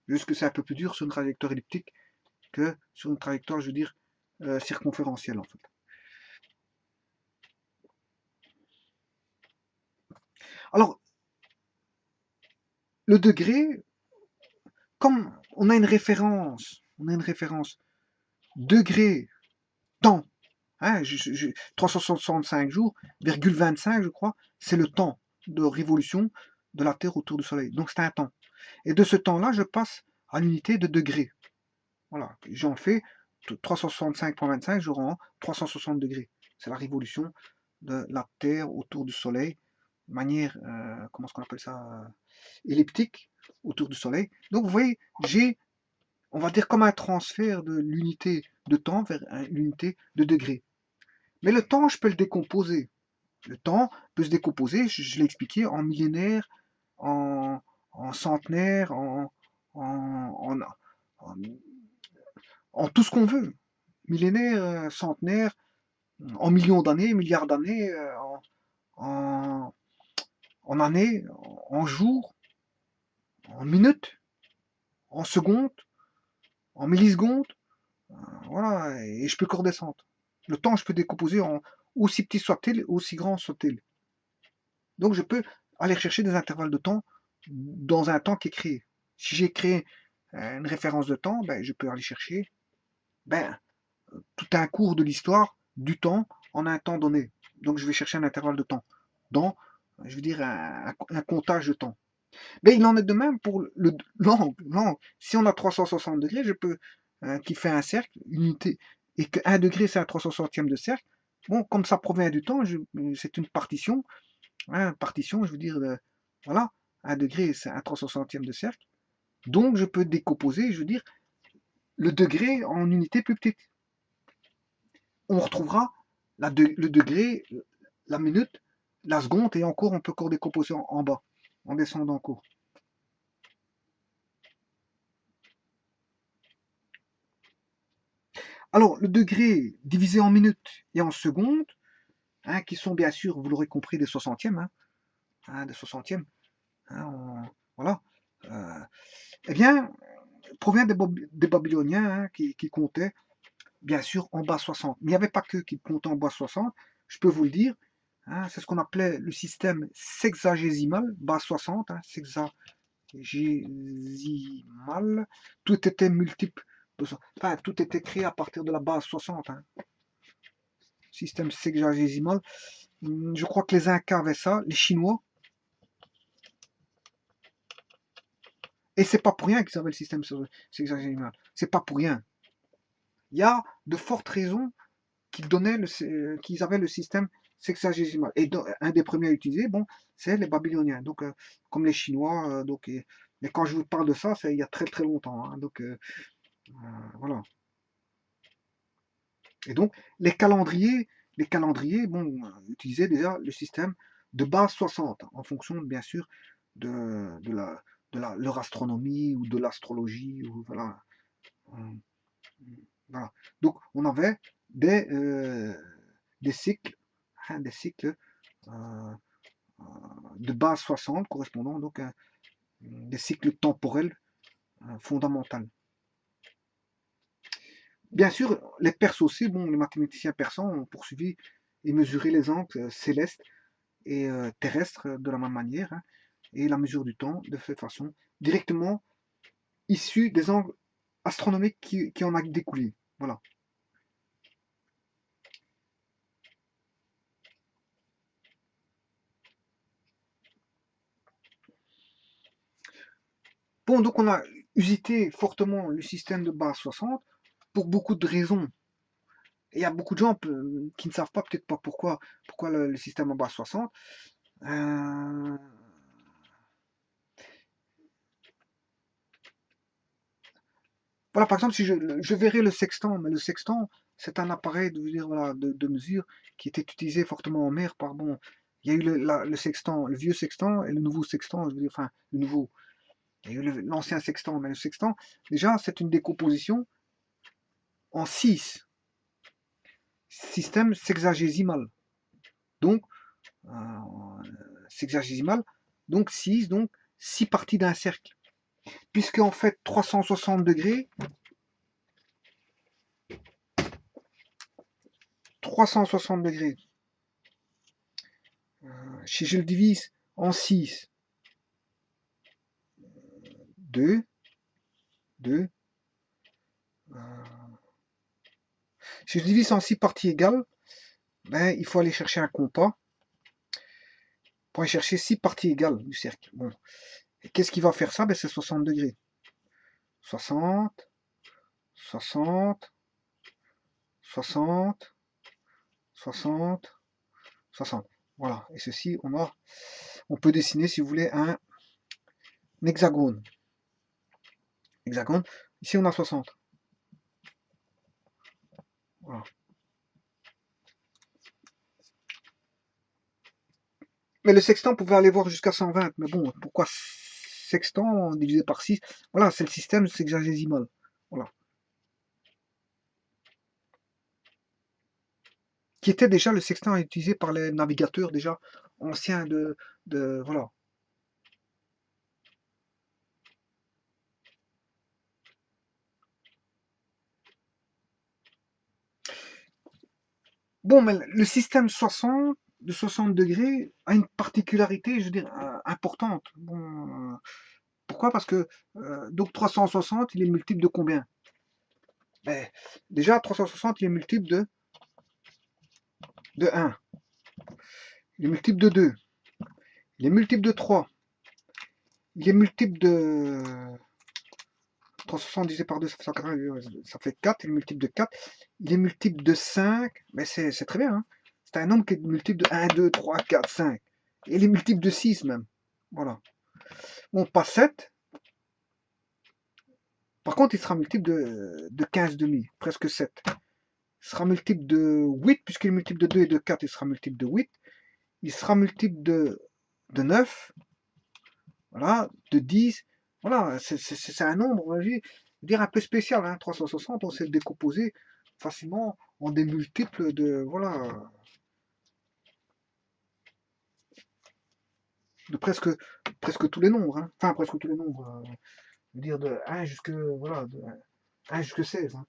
Juste que c'est un peu plus dur sur une trajectoire elliptique que sur une trajectoire, je veux dire, circonférentielle, en fait. Alors, le degré, comme on a une référence degré, temps, hein, 365 jours, 25, je crois, c'est le temps de révolution de la Terre autour du Soleil. Donc c'est un temps. Et de ce temps-là, je passe à l'unité de degré. Voilà, j'en fais 365.25, je rends 360 degrés. C'est la révolution de la Terre autour du Soleil, de manière, comment est-ce qu'on appelle ça, elliptique autour du Soleil. Donc vous voyez, j'ai, on va dire, comme un transfert de l'unité de temps vers l'unité de degré. Mais le temps, je peux le décomposer. Le temps peut se décomposer, je l'ai expliqué, en millénaires, en centenaires, en, en, en tout ce qu'on veut. Millénaire, centenaire, en millions d'années, milliards d'années, en, en années, en jours, en minutes, en secondes, en millisecondes. Voilà, et je peux que redescendre. Le temps, je peux décomposer en aussi petit soit-il, aussi grand soit-il. Donc je peux aller chercher des intervalles de temps dans un temps qui est créé. Si j'ai créé une référence de temps, ben, je peux aller chercher ben, tout un cours de l'histoire du temps en un temps donné. Donc je vais chercher un intervalle de temps dans, je veux dire, un comptage de temps. Mais il en est de même pour l'angle. Si on a 360 degrés, je peux, qui fait un cercle, unité, et que 1 degré c'est un 360e de cercle, bon, comme ça provient du temps, c'est une partition, hein, partition, je veux dire, voilà, 1 degré c'est un 360e de cercle, donc je peux décomposer, je veux dire, le degré en unités plus petites. On retrouvera le degré, la minute, la seconde, et encore, on peut encore décomposer en bas, en descendant en cours. Alors, le degré divisé en minutes et en secondes, hein, qui sont bien sûr, vous l'aurez compris, des soixantièmes, des soixantièmes, voilà, eh bien, provient des Babyloniens, qui comptaient, bien sûr, en bas 60. Mais il n'y avait pas que qui comptaient en bas 60, je peux vous le dire, c'est ce qu'on appelait le système sexagésimal, base 60, sexagésimal, tout était multiple, enfin, tout était créé à partir de la base 60, système sexagésimal. Je crois que les Incas avaient ça, les Chinois, et c'est pas pour rien qu'ils avaient le système sexagésimal, c'est pas pour rien. Il y a de fortes raisons qu'ils avaient le système sexagésimal. Et un des premiers à utiliser, bon, c'est les Babyloniens, donc comme les Chinois, mais quand je vous parle de ça, c'est il y a très très longtemps, donc voilà. Et donc les calendriers, bon, utilisaient déjà le système de base 60, en fonction bien sûr de leur astronomie ou de l'astrologie, ou voilà. Voilà. Donc on avait des, euh, des cycles, des cycles euh, de base 60 correspondant donc à des cycles temporels fondamentaux. Bien sûr, les Perses aussi, bon, les mathématiciens persans ont poursuivi et mesuré les angles célestes et terrestres de la même manière, et la mesure du temps de cette façon, directement issue des angles astronomiques qui en a découlé. Voilà. Bon, donc on a usité fortement le système de base 60 pour beaucoup de raisons. Et il y a beaucoup de gens qui ne savent pas, peut-être pas pourquoi le système en base 60. Euh, Voilà, par exemple, si je verrais le sextant, mais le sextant, c'est un appareil voilà, de mesure qui était utilisé fortement en mer par, bon, il y a eu le sextant, le vieux sextant et le nouveau sextant, je veux dire, enfin, le nouveau. Il y a eu l'ancien sextant, mais le sextant, déjà, c'est une décomposition en 6 systèmes sexagésimal. Donc, sexagésimal, donc 6, donc 6 parties d'un cercle. Puisque en fait 360 degrés, 360 degrés, si je le divise en 6, 2, 2, si je divise en 6 parties égales, ben, il faut aller chercher un compas pour aller chercher 6 parties égales du cercle. Bon. Et qu'est-ce qui va faire ça? Ben, c'est 60 degrés. 60, 60, 60, 60, 60. Voilà. Et ceci, on peut dessiner, si vous voulez, un hexagone. Hexagone. Ici, on a 60. Voilà. Mais le sextant pouvait aller voir jusqu'à 120. Mais bon, pourquoi sextant divisé par 6. Voilà, c'est le système sexagésimal. Voilà. Qui était déjà le sextant utilisé par les navigateurs déjà anciens voilà. Bon, mais le système 60 de 60 degrés a une particularité, je veux dire, importante. Bon, pourquoi? Parce que donc 360, il est multiple de combien? Ben, déjà, 360, il est multiple de 1. Il est multiple de 2. Il est multiple de 3. Il est multiple de 360 divisé par 2, ça fait 180, ça fait 4. Il est multiple de 4. Il est multiple de 5. Mais c'est très bien. Hein. C'est un nombre qui est multiple de 1, 2, 3, 4, 5. Et il est multiple de 6 même. Voilà. Bon, pas 7. Par contre, il sera multiple de 15,5, presque 7. Il sera multiple de 8, puisqu'il est multiple de 2 et de 4, il sera multiple de 8. Il sera multiple de 9, voilà, de 10. Voilà, c'est un nombre, on va dire, un peu spécial. Hein. 360, on sait le décomposer facilement en des multiples de, voilà, de presque tous les nombres. Hein. Enfin, presque tous les nombres. Je veux dire de 1 jusqu'à, voilà, de 1 jusqu'à 16. Hein.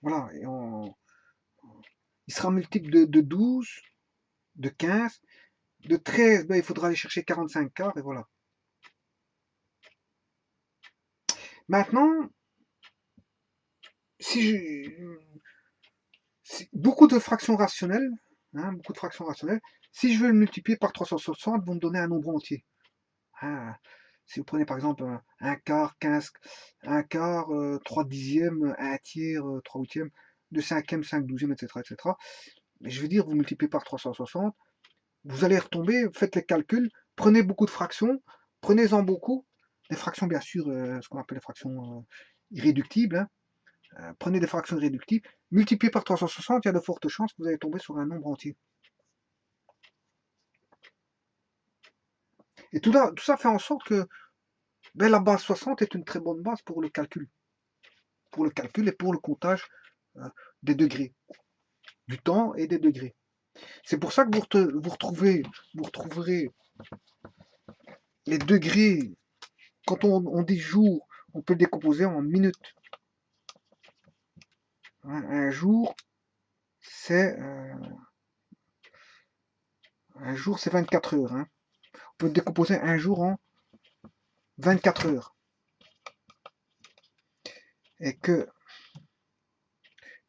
Voilà, et il sera multiple de 12, de 15, de 13, ben, il faudra aller chercher 45 quarts, et voilà. Maintenant, beaucoup de fractions rationnelles, hein, si je veux le multiplier par 360, vont me donner un nombre entier. Ah, si vous prenez par exemple un quart, 15, un quart, 3 dixièmes, un tiers, 3 huitièmes, 2 cinquièmes, 5 douzièmes, etc., etc. Mais je veux dire, vous multipliez par 360, vous allez retomber, faites les calculs, prenez beaucoup de fractions, prenez-en beaucoup, des fractions bien sûr, ce qu'on appelle les fractions irréductibles, hein. Prenez des fractions irréductibles, multipliez par 360, il y a de fortes chances que vous allez tomber sur un nombre entier. Et tout ça fait en sorte que ben, la base 60 est une très bonne base pour le calcul. Pour le calcul et pour le comptage des degrés, du temps et des degrés. C'est pour ça que vous retrouverez les degrés, quand on dit jour, on peut le décomposer en minutes. Un jour, c'est 24 heures. Hein. On peut décomposer un jour en 24 heures. Et que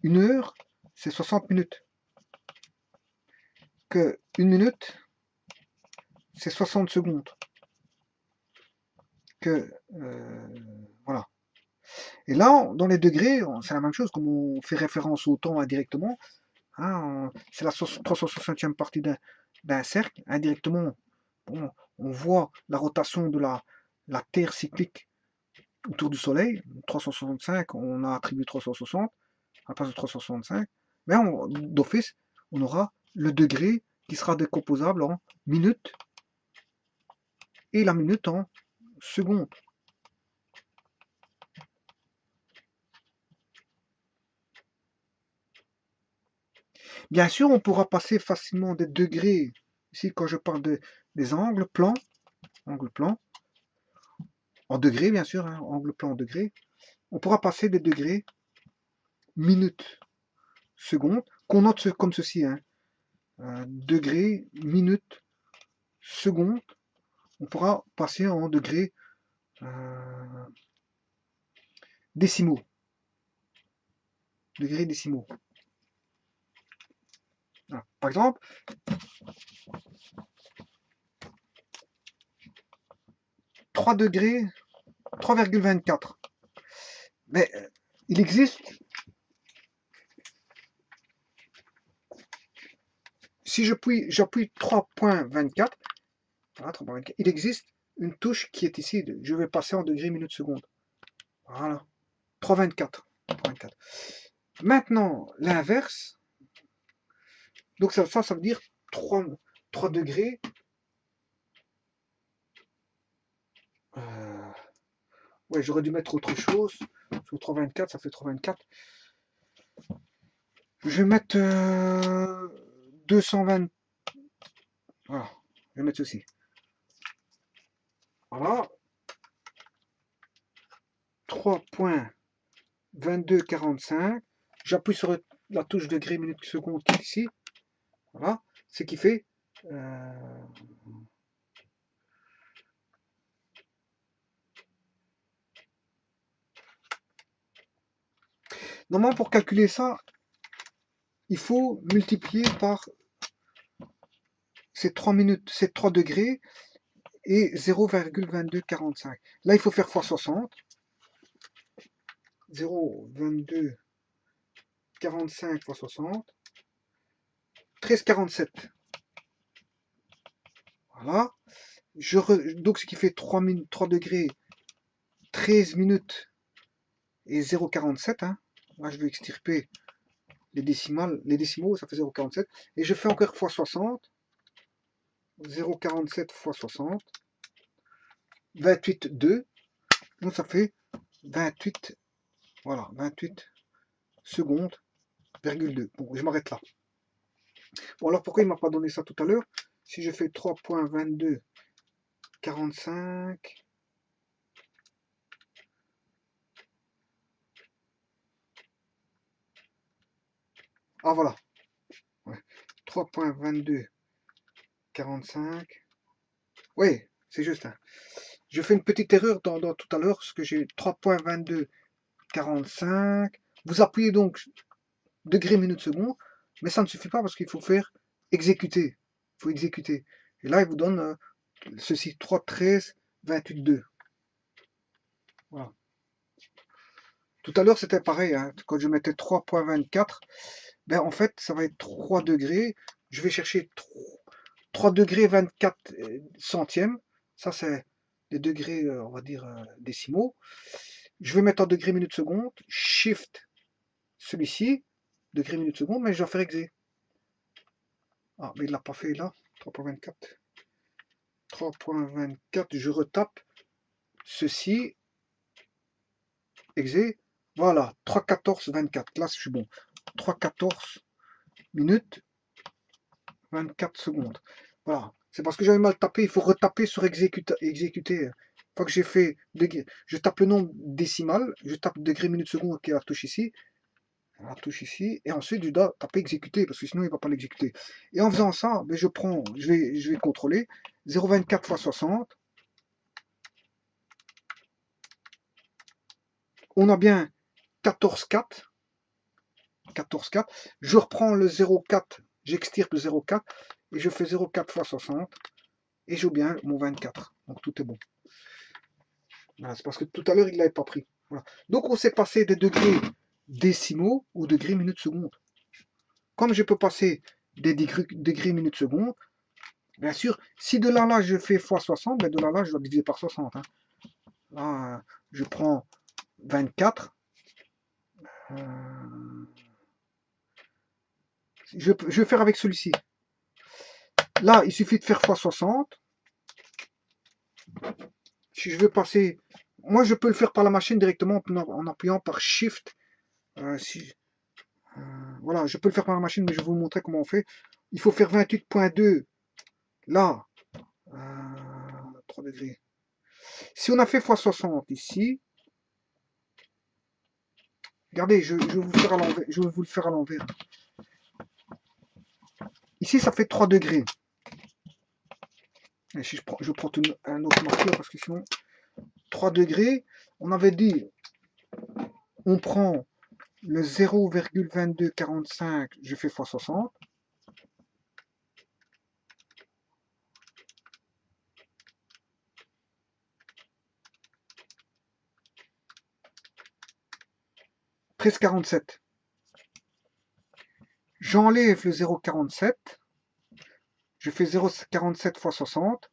une heure, c'est 60 minutes. Que une minute, c'est 60 secondes. Que voilà. Et là, dans les degrés, c'est la même chose, comme on fait référence au temps indirectement. Hein, c'est la 360e partie d'un cercle. Indirectement, bon, on voit la rotation de la Terre cyclique autour du Soleil. 365, on a attribué 360 à la place de 365. Mais d'office, on aura le degré qui sera décomposable en minutes et la minute en secondes. Bien sûr, on pourra passer facilement des degrés. Ici, quand je parle des angles plans, en degrés, bien sûr, hein, angle plan en degrés, on pourra passer des degrés, minutes, secondes, qu'on note comme ceci, hein, degrés, minutes, secondes, on pourra passer en degrés décimaux. Degrés décimaux. Voilà. Par exemple, 3 degrés, 3,24. Mais il existe, si j'appuie 3.24, voilà, il existe une touche qui est ici, je vais passer en degrés, minutes, secondes. Voilà, 3.24. Maintenant, l'inverse, donc ça veut dire 3 degrés. Ouais, j'aurais dû mettre autre chose. Sur 3,24, ça fait 3,24. Je vais mettre 220. Voilà, je vais mettre ceci. Voilà. 3,2245. J'appuie sur la touche degré, minute, seconde qui est ici. Voilà. Ce qui fait. Normalement, pour calculer ça, il faut multiplier par ces 3 minutes, ces 3 degrés et 0,2245. Là, il faut faire x 60. 0,2245 x 60. 13,47. Voilà. Donc, ce qui fait 3 degrés, 13 minutes et 0,47. Hein. Là, je vais extirper les décimaux, ça fait 0,47. Et je fais encore x 60. 0,47 x 60. 28,2. Donc, ça fait 28. Voilà, 28 secondes, virgule 2. Bon, je m'arrête là. Bon, alors pourquoi il ne m'a pas donné ça tout à l'heure? Si je fais 3,2245. Ah voilà. Ouais. 3,2245. Oui, c'est juste. Hein. Je fais une petite erreur dans tout à l'heure, parce que j'ai 3,2245. Vous appuyez donc degré, minute, seconde, mais ça ne suffit pas parce qu'il faut faire exécuter. Il faut exécuter. Et là, il vous donne ceci, 3,13, 28,2. Voilà. Tout à l'heure, c'était pareil. Hein. Quand je mettais 3,24, ben, en fait, ça va être 3 degrés. Je vais chercher 3 degrés 24 centièmes. Ça, c'est des degrés, on va dire, décimaux. Je vais mettre en degrés, minutes, secondes. Shift celui-ci, degrés, minutes, secondes, mais je dois faire exé. Ah, mais il ne l'a pas fait là. 3,24. 3,24. Je retape ceci. Exé. Voilà. 3,14, 24. Là, je suis bon. 3,14 minutes, 24 secondes. Voilà. C'est parce que j'avais mal tapé. Il faut retaper sur exécuter. Une fois que j'ai fait, je tape le nombre décimal, je tape degré, minute, seconde qui est la touche ici. La touche ici. Et ensuite, je dois taper exécuter parce que sinon, il ne va pas l'exécuter. Et en faisant ça, ben, je vais contrôler 0,24 x 60. On a bien 14,4. 14,4. Je reprends le 0,4. J'extirpe le 0,4 et je fais 0,4 x 60 et j'ai bien mon 24. Donc tout est bon. Voilà, c'est parce que tout à l'heure il ne l'avait pas pris. Voilà. Donc on s'est passé des degrés décimaux au degré minute seconde. Comme je peux passer des degrés minute seconde, bien sûr, si de là je fais x 60, ben de là je dois diviser par 60. Hein. Là, je prends 24. Je vais faire avec celui-ci. Là, il suffit de faire x 60. Si je veux passer, moi je peux le faire par la machine directement en appuyant par Shift. Voilà, je peux le faire par la machine, mais je vais vous montrer comment on fait. Il faut faire 28,2 là. 3 degrés. Si on a fait x 60 ici, regardez, je vais vous faire à l'envers. Je vais vous le faire à l'envers. Ici, ça fait 3 degrés. Et si je prends un autre marqueur parce que sinon, 3 degrés, on avait dit, on prend le 0,2245, je fais x 60. Presque 47. J'enlève le 0,47. Je fais 0,47 x 60.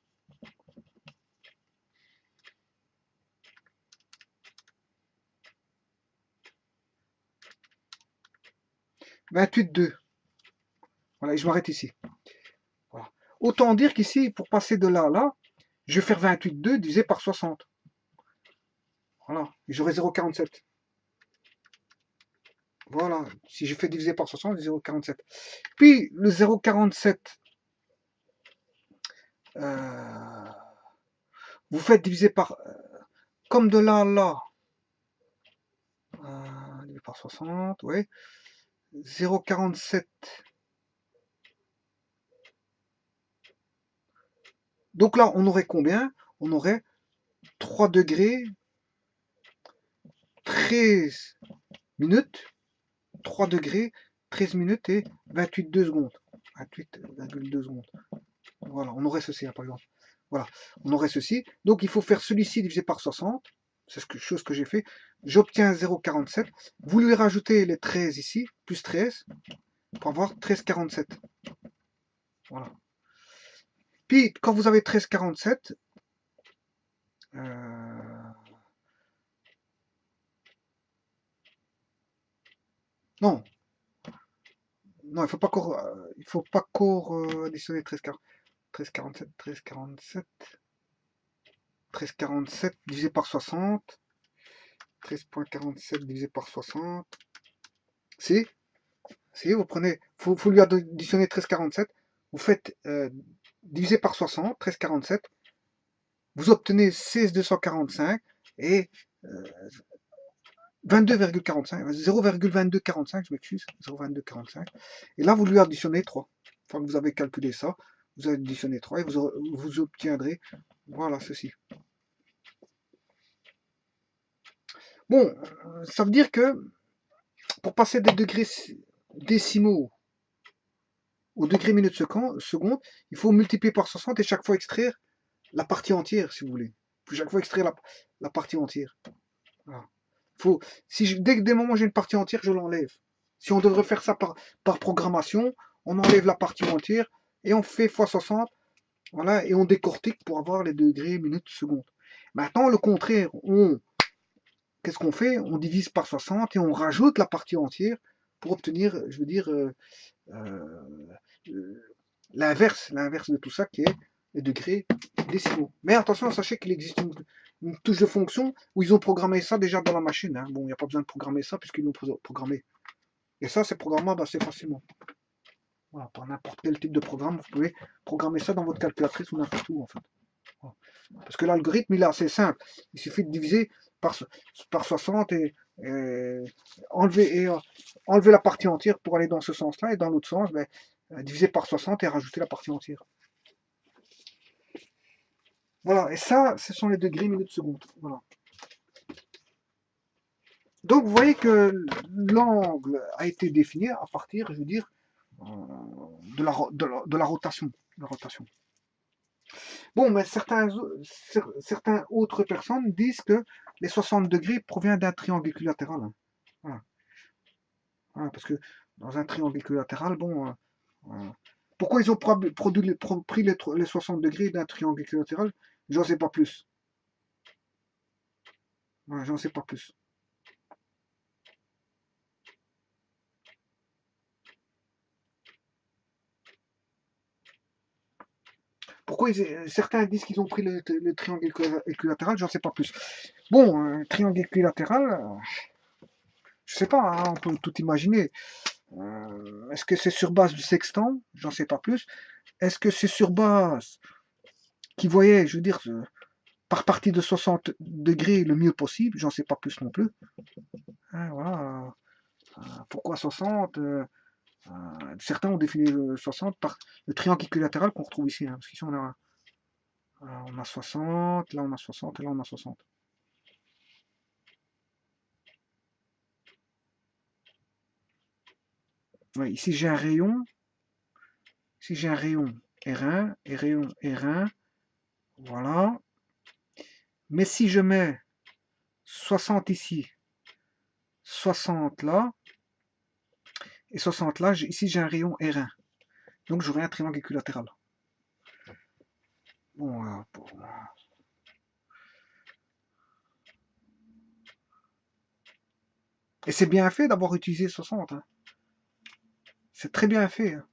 « 28,2. Voilà, et je m'arrête ici. Autant dire qu'ici, pour passer de là à là, je vais faire 28,2 divisé par 60. Voilà, j'aurai 0,47. Voilà, si je fais diviser par 60, 0,47. Puis le 0,47, vous faites diviser par, comme de là à là, divisé par 60, oui, 0,47. Donc là, on aurait combien? On aurait 3 degrés, 13 minutes, 3 degrés, 13 minutes et 28,2 secondes. 28,2 secondes. Voilà, on aurait ceci, hein, par exemple. Voilà, on aurait ceci. Donc il faut faire celui-ci divisé par 60. C'est chose que j'ai fait. J'obtiens 0,47. Vous lui rajoutez les 13 ici, plus 13, pour avoir 13,47. Voilà. Puis, quand vous avez 13,47, non, non, il faut pas additionner 13,47, 13,47, 13,47 divisé par 60, 13,47 divisé par 60. Si, vous prenez, faut lui additionner 13,47, vous faites divisé par 60, 13,47, vous obtenez 16,245 et 22,45, 0,2245, je m'excuse, 0,2245. Et là, vous lui additionnez 3. Une fois que vous avez calculé ça, vous additionnez 3 et vous obtiendrez, voilà, ceci. Bon, ça veut dire que pour passer des degrés décimaux au degré minute seconde, il faut multiplier par 60 et chaque fois extraire la partie entière, si vous voulez. Il faut chaque fois extraire la partie entière. Voilà. Dès le moment où j'ai une partie entière, je l'enlève. Si on devrait faire ça par programmation, on enlève la partie entière et on fait x 60, voilà, et on décortique pour avoir les degrés minutes secondes. Maintenant, le contraire, qu'est-ce qu'on fait? On divise par 60 et on rajoute la partie entière pour obtenir, je veux dire, l'inverse de tout ça qui est les degrés décimaux. Mais attention, sachez qu'il existe une touche de fonction où ils ont programmé ça déjà dans la machine. Hein. Bon, il n'y a pas besoin de programmer ça puisqu'ils l'ont programmé. Et ça, c'est programmable assez facilement. Voilà, par n'importe quel type de programme, vous pouvez programmer ça dans votre calculatrice ou n'importe où en fait. Voilà. Parce que l'algorithme, il est assez simple. Il suffit de diviser par 60 et enlever la partie entière pour aller dans ce sens-là et dans l'autre sens, diviser par 60 et rajouter la partie entière. Voilà, et ça, ce sont les degrés minutes secondes. Voilà. Donc vous voyez que l'angle a été défini à partir, je veux dire, de la rotation. Bon, mais certaines autres personnes disent que les 60 degrés proviennent d'un triangle équilatéral. Hein. Voilà. Voilà, parce que dans un triangle équilatéral, bon, pourquoi ils ont pris les 60 degrés d'un triangle équilatéral? J'en sais pas plus. Voilà, j'en sais pas plus. Pourquoi certains disent qu'ils ont pris le triangle équilatéral, j'en sais pas plus. Bon, un triangle équilatéral, je sais pas, hein, on peut tout imaginer. Est-ce que c'est sur base du sextant? J'en sais pas plus. Est-ce que c'est sur base qui voyait, je veux dire, par partie de 60 degrés le mieux possible? J'en sais pas plus non plus. Hein, voilà. Pourquoi 60? Certains ont défini 60 par le triangle équilatéral qu'on retrouve ici. Hein, parce qu'ici, on a 60, là on a 60 et là on a 60. Ouais, ici j'ai un rayon. Ici j'ai un rayon R1 et rayon R1. Voilà. Mais si je mets 60 ici, 60 là, et 60 là, ici j'ai un rayon R1. Donc j'aurai un triangle équilatéral. Bon, et c'est bien fait d'avoir utilisé 60. Hein. C'est très bien fait. Hein.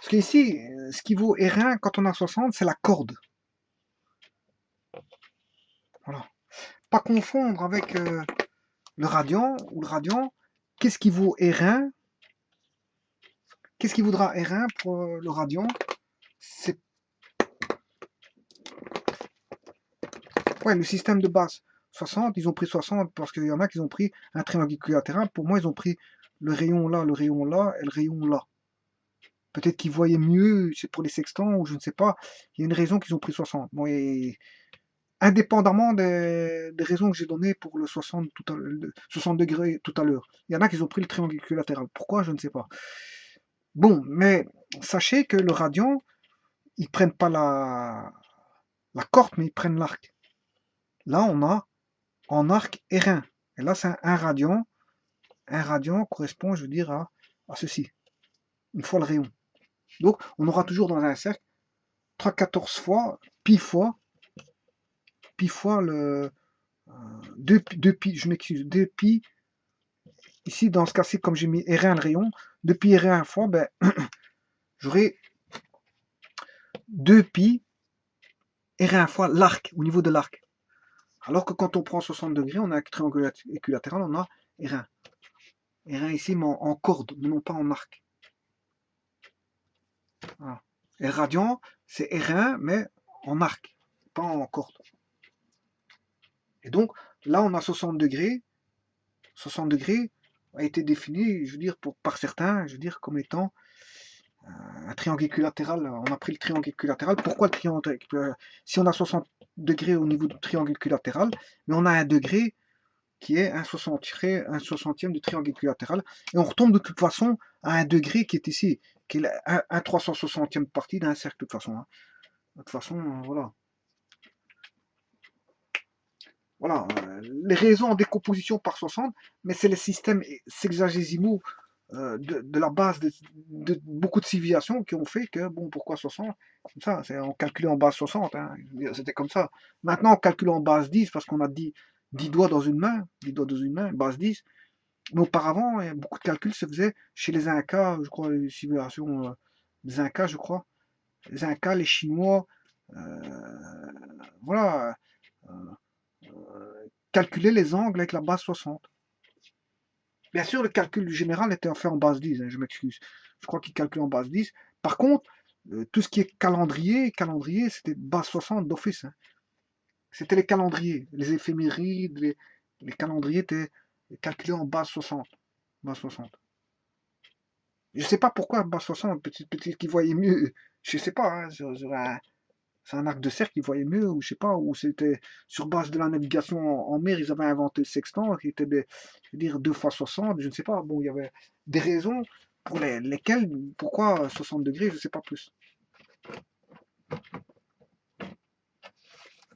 Parce qu'ici, ce qui vaut R1 quand on a 60, c'est la corde. Voilà. Pas confondre avec le radian ou le radian. Qu'est-ce qui vaut R1? Qu'est-ce qui vaudra R1 pour le radian? C'est ouais, le système de base. 60, ils ont pris 60 parce qu'il y en a qui ont pris un triangle équilatéral. Pour moi, ils ont pris le rayon là et le rayon là. Peut-être qu'ils voyaient mieux, c'est pour les sextants ou je ne sais pas. Il y a une raison qu'ils ont pris 60. Bon, et indépendamment des raisons que j'ai données pour le 60, 60 degrés tout à l'heure. Il y en a qui ont pris le triangle équilatéral. Pourquoi? Je ne sais pas. Bon, mais sachez que le radian, ils prennent pas la corde, mais ils prennent l'arc. Là, on a en arc R1. Et là, c'est un radian. Un radian correspond, je veux dire, à ceci. Une fois le rayon. Donc, on aura toujours dans un cercle 3/14 fois, pi fois le 2 pi, je m'excuse, 2 pi. Ici, dans ce cas-ci, comme j'ai mis R1 le rayon, 2 pi R1 fois, ben, j'aurai 2 pi R1 fois l'arc, au niveau de l'arc. Alors que quand on prend 60 degrés, on a un triangle équilatéral, on a R1. R1 ici, mais en corde, non pas en arc. Voilà. Et le radian, c'est R1, mais en arc, pas en corde. Et donc, là, on a 60 degrés. 60 degrés a été défini, je veux dire, par certains, je veux dire, comme étant un triangle équilatéral. On a pris le triangle équilatéral. Pourquoi le triangle équilatéral? Si on a 60 degrés au niveau du triangle équilatéral, mais on a un degré qui est un 60e du triangle équilatéral. Et on retombe de toute façon à un degré qui est ici, qui est un 360e partie d'un cercle, de toute façon. Hein. De toute façon, voilà. Voilà, les raisons en décomposition par 60, mais c'est les systèmes sexagésimaux de la base de beaucoup de civilisations qui ont fait que, bon, pourquoi 60? Comme ça, c'est en calculant en base 60, hein, c'était comme ça. Maintenant, on calcule en base 10 parce qu'on a 10 doigts dans une main, 10 doigts dans une main, base 10. Mais auparavant, beaucoup de calculs se faisaient chez les Incas, je crois, les civilisations des Incas, je crois. Les Incas, les Chinois, voilà, calculer les angles avec la base 60. Bien sûr, le calcul général était fait en base 10, hein, je m'excuse. Je crois qu'il calcule en base 10. Par contre, tout ce qui est calendrier, c'était base 60 d'office. Hein. C'était les calendriers, les éphémérides, les calendriers étaient calculés en base 60. Base 60. Je sais pas pourquoi base 60, peut-être qu'ils voyaient mieux. Je sais pas, hein, c'est un arc de cercle, ils voyaient mieux, ou je sais pas, ou c'était sur base de la navigation en mer, ils avaient inventé le sextant, qui était je veux dire, 2 fois 60, je ne sais pas. Bon, il y avait des raisons pour lesquelles, pourquoi 60 degrés, je ne sais pas plus.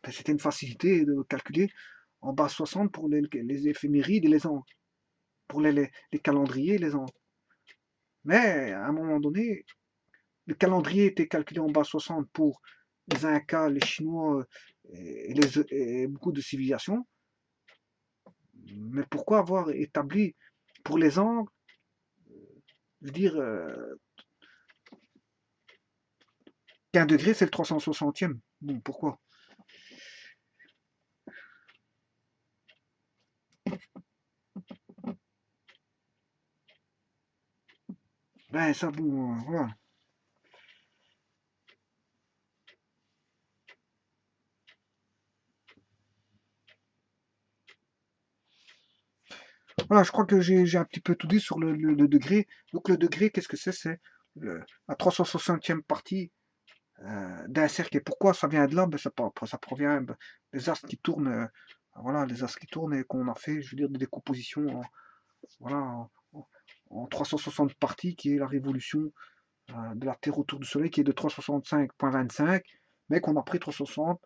Ben, c'était une facilité de calculer en base 60 pour les éphémérides et les angles, pour les calendriers et les angles. Mais à un moment donné, le calendrier était calculé en base 60 pour les Incas, les Chinois et beaucoup de civilisations. Mais pourquoi avoir établi pour les angles, je veux dire, qu'un degré c'est le 360e? Bon, pourquoi? Ben ça, bon, voilà. Voilà, je crois que j'ai un petit peu tout dit sur le degré. Donc le degré, qu'est-ce que c'est? C'est la 360e partie d'un cercle. Et pourquoi ça vient de là? Ben, ça provient des astres qui tournent. Voilà, les astres qui tournent et qu'on a fait, je veux dire, des décompositions voilà, en 360 parties, qui est la révolution de la Terre autour du Soleil, qui est de 365,25, mais qu'on a pris 360,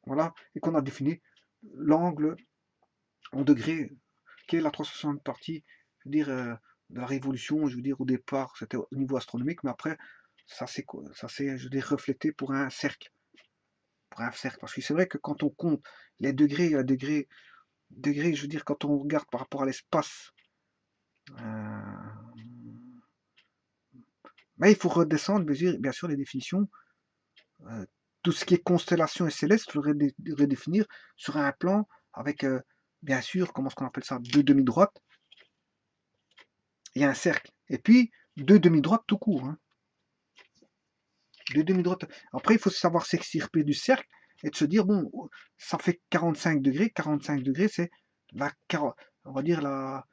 voilà, et qu'on a défini l'angle en degrés, qui est la 360 partie, je veux dire, de la révolution, je veux dire, au départ, c'était au niveau astronomique, mais après, ça s'est, je veux dire, reflété pour un cercle. Pour un cercle. Parce que c'est vrai que quand on compte les degrés, degrés, je veux dire, quand on regarde par rapport à l'espace, euh, Mais il faut redescendre, bien sûr, les définitions. Tout ce qui est constellation et céleste, il faudrait redéfinir sur un plan avec, bien sûr, comment est-ce qu'on appelle ça, deux demi-droites et un cercle. Et puis, deux demi-droites tout court. Hein. Deux demi-droites. Après, il faut savoir s'extirper du cercle et de se dire, bon, ça fait 45 degrés. 45 degrés, c'est la, on va dire la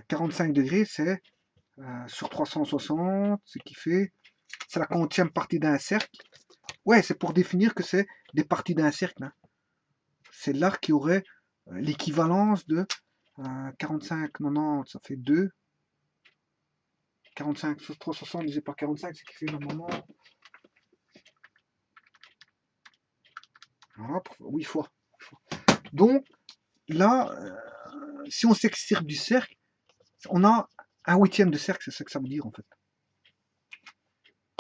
45 degrés, c'est sur 360, ce qui fait, c'est la quantième partie d'un cercle. Ouais, c'est pour définir que c'est des parties d'un cercle. Hein. C'est l'arc qui aurait l'équivalence de 45, 90, ça fait 2. 45 sur 360 divisé par 45, c'est qui fait normalement 8 fois. Donc, là, si on s'extirpe du cercle, on a un huitième de cercle, c'est ce que ça veut dire en fait.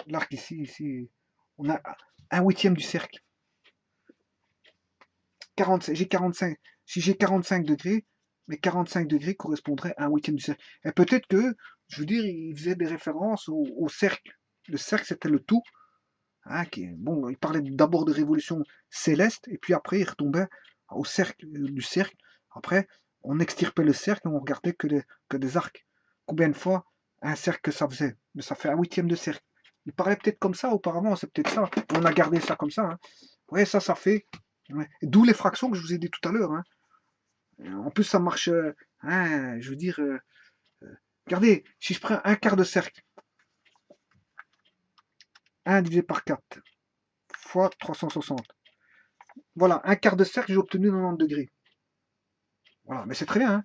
L'arc ici, on a un huitième du cercle. 45, si j'ai 45 degrés, mais 45 degrés correspondrait à un huitième du cercle. Et peut-être que, je veux dire, il faisait des références au cercle. Le cercle, c'était le tout. Hein, bon, il parlait d'abord de révolution céleste, et puis après, il retombait au cercle du cercle. Après, on extirpait le cercle et on regardait que des arcs. Combien de fois un cercle que ça faisait? Mais ça fait un huitième de cercle. Il parlait peut-être comme ça auparavant, c'est peut-être ça. On a gardé ça comme ça. Hein. Ouais, ça fait. Ouais. D'où les fractions que je vous ai dit tout à l'heure. Hein. En plus, ça marche. Hein, je veux dire. Regardez, si je prends un quart de cercle, 1 divisé par 4 fois 360. Voilà, un quart de cercle, j'ai obtenu 90 degrés. Voilà, mais c'est très bien. Hein.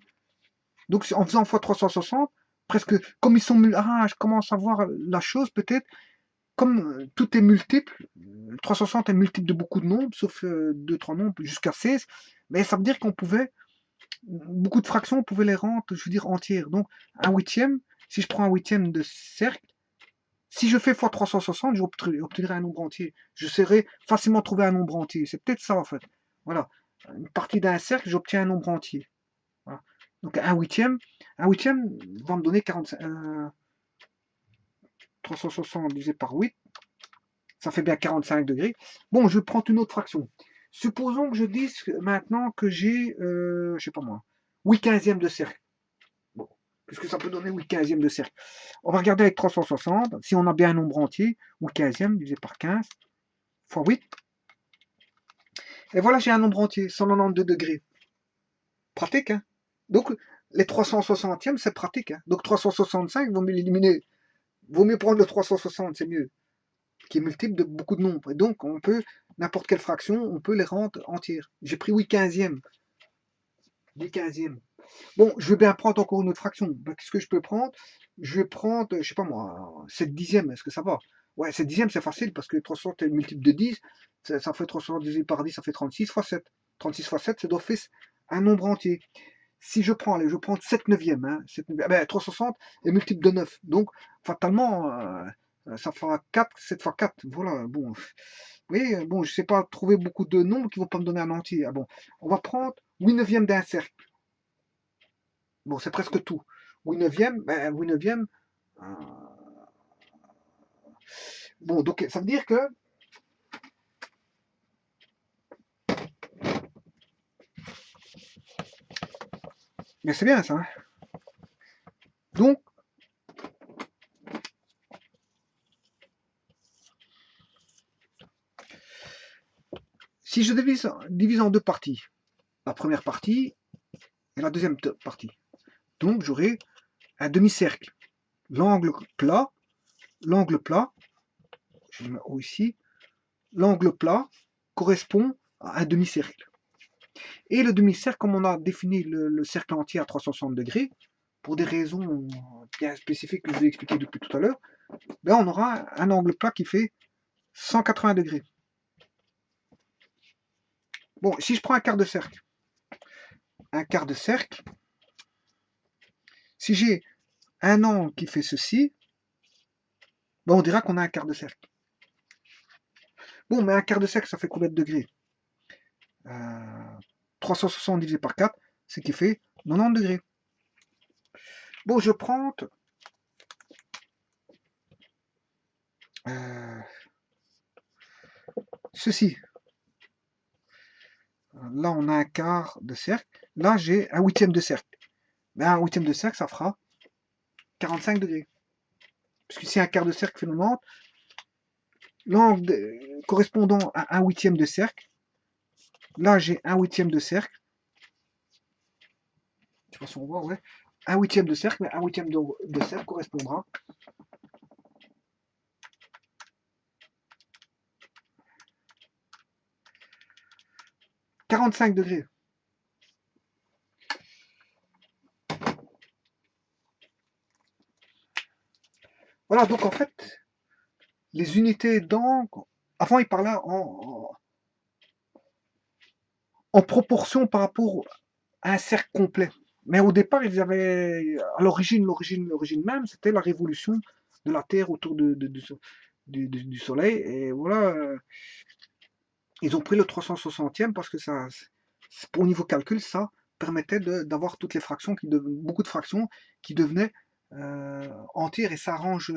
Donc, en faisant fois 360, presque comme ils sont. Ah, je commence à voir la chose peut-être. Comme tout est multiple, 360 est multiple de beaucoup de nombres, sauf 2-3 nombres, jusqu'à 16. Mais ça veut dire qu'on pouvait. Beaucoup de fractions, on pouvait les rendre, je veux dire, entières. Donc, un huitième, si je prends un huitième de cercle, si je fais fois 360, j'obtiendrai un nombre entier. Je saurais facilement trouver un nombre entier. C'est peut-être ça, en fait. Voilà. Une partie d'un cercle, j'obtiens un nombre entier. Voilà. Donc, un huitième va me donner 360 divisé par 8. Ça fait bien 45 degrés. Bon, je prends une autre fraction. Supposons que je dise maintenant que j'ai, je sais pas moi, 8 quinzièmes de cercle. Bon, qu'est-ce que ça peut donner 8 quinzièmes de cercle? On va regarder avec 360. Si on a bien un nombre entier, 8 quinzièmes divisé par 15 fois 8. Et voilà, j'ai un nombre entier, 192 degrés. Pratique, hein? Donc, les 360e, c'est pratique. Hein? Donc, 365, vaut mieux l'éliminer. Vaut mieux prendre le 360, c'est mieux. Qui est multiple de beaucoup de nombres. Et donc, on peut, n'importe quelle fraction, on peut les rendre entières. J'ai pris 8 quinzièmes. 8 quinzièmes. Bon, je veux bien prendre encore une autre fraction. Ben, qu'est-ce que je peux prendre? Je vais prendre, je sais pas moi, 7 dixièmes. Est-ce que ça va? Ouais, 7 dixièmes, c'est facile parce que 360 est multiple de 10. Ça fait 360 divisé par 10, ça fait 36 fois 7. 36 fois 7, c'est d'office un nombre entier. Si je prends, allez, je prends 7 neuvièmes. Hein, 7 neuvièmes. Ben, 360 est multiple de 9. Donc, fatalement, ça fera 4, 7 fois 4. Voilà, bon. Oui, bon, je sais pas trouver beaucoup de nombres qui vont pas me donner un entier. Ah bon, on va prendre 8 neuvièmes d'un cercle. Bon, c'est presque tout. 8 neuvième, ben, 8 neuvième. Bon, donc ça veut dire que. Mais c'est bien ça. Hein. Donc, si je divise en deux parties, la première partie et la deuxième partie, donc j'aurai un demi-cercle. L'angle plat, je le mets haut ici, l'angle plat correspond à un demi-cercle. Et le demi-cercle, comme on a défini le cercle entier à 360 degrés, pour des raisons bien spécifiques que je vous ai expliquées depuis tout à l'heure, ben on aura un angle plat qui fait 180 degrés. Bon, si je prends un quart de cercle, si j'ai un angle qui fait ceci, ben on dira qu'on a un quart de cercle. Bon, mais un quart de cercle, ça fait combien de degrés 360 divisé par 4, ce qui fait 90 degrés. Bon, je prends euh, ceci. Là, on a un quart de cercle. Là, j'ai un huitième de cercle. Ben, un huitième de cercle, ça fera 45 degrés. Puisque si un quart de cercle fait 90, l'angle correspondant à un huitième de cercle, là, j'ai un huitième de cercle. Je sais pas si on voit, ouais. Un huitième de cercle, mais un huitième de cercle correspondra 45 degrés. Voilà, donc en fait, les unités d'angle, avant, ils parlaient en proportion par rapport à un cercle complet. Mais au départ, ils avaient, à l'origine même, c'était la révolution de la Terre autour du Soleil. Et voilà, ils ont pris le 360e parce que ça, au niveau calcul, ça permettait d'avoir toutes les fractions, beaucoup de fractions qui devenaient entières. Et ça arrange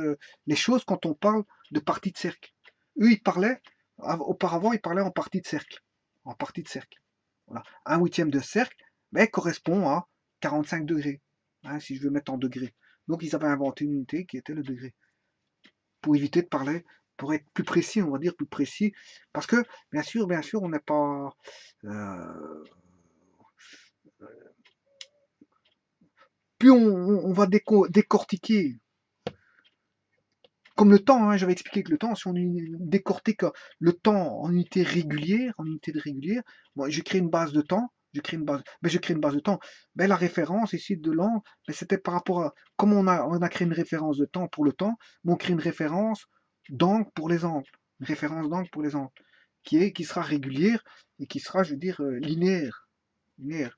les choses quand on parle de partie de cercle. Eux, auparavant, ils parlaient en partie de cercle. En partie de cercle. Voilà. Un huitième de cercle, mais correspond à 45 degrés, hein, si je veux mettre en degrés. Donc ils avaient inventé une unité qui était le degré, pour éviter de parler, pour être plus précis, on va dire plus précis, parce que bien sûr, on n'est pas... plus on va décortiquer, comme le temps, hein, j'avais expliqué que le temps, si on décortique le temps en unité régulière, en unité de régulière, bon, je crée une base de temps, je crée une base de temps. Mais la référence ici de l'angle, c'était par rapport à, comme on a créé une référence de temps pour le temps, mais on crée une référence d'angle pour les angles, une référence d'angle pour les angles, qui sera régulière et qui sera, je veux dire, linéaire, linéaire.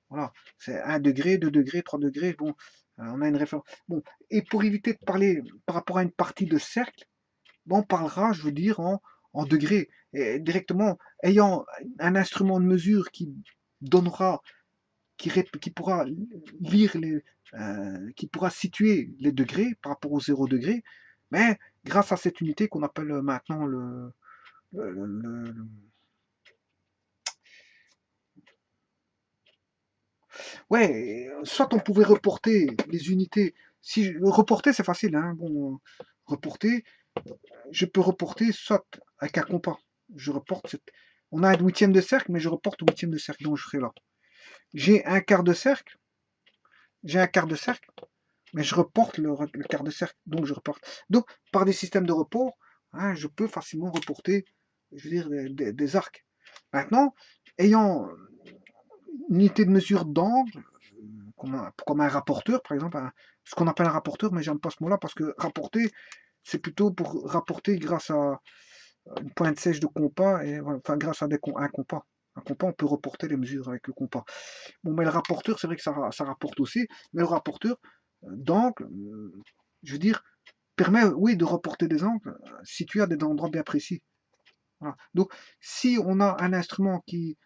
Voilà, c'est 1 degré, 2 degrés, 3 degrés. Bon, on a une référence. Bon, et pour éviter de parler par rapport à une partie de cercle, bon, on parlera, je veux dire, en degrés. Et directement, ayant un instrument de mesure qui donnera, qui pourra lire qui pourra situer les degrés par rapport au 0 degré, mais grâce à cette unité qu'on appelle maintenant le, le- le- Ouais, soit on pouvait reporter les unités. Si reporter, c'est facile, hein. Bon, reporter, je peux reporter soit avec un compas. Je reporte. On a un huitième de cercle, mais je reporte au huitième de cercle, donc je ferai là. J'ai un quart de cercle, j'ai un quart de cercle, mais je reporte le quart de cercle, donc je reporte. Donc, par des systèmes de report, hein, je peux facilement reporter, je veux dire, des arcs. Maintenant, ayant une unité de mesure d'angle, comme un rapporteur, par exemple, ce qu'on appelle un rapporteur, mais j'aime pas ce mot-là parce que rapporter, c'est plutôt pour rapporter grâce à une pointe sèche de compas, et, voilà, enfin grâce à un compas. Un compas, on peut reporter les mesures avec le compas. Bon, mais le rapporteur, c'est vrai que ça rapporte aussi, mais le rapporteur d'angle, je veux dire, permet, oui, de reporter des angles situés à des endroits bien précis. Voilà. Donc, si on a un instrument qui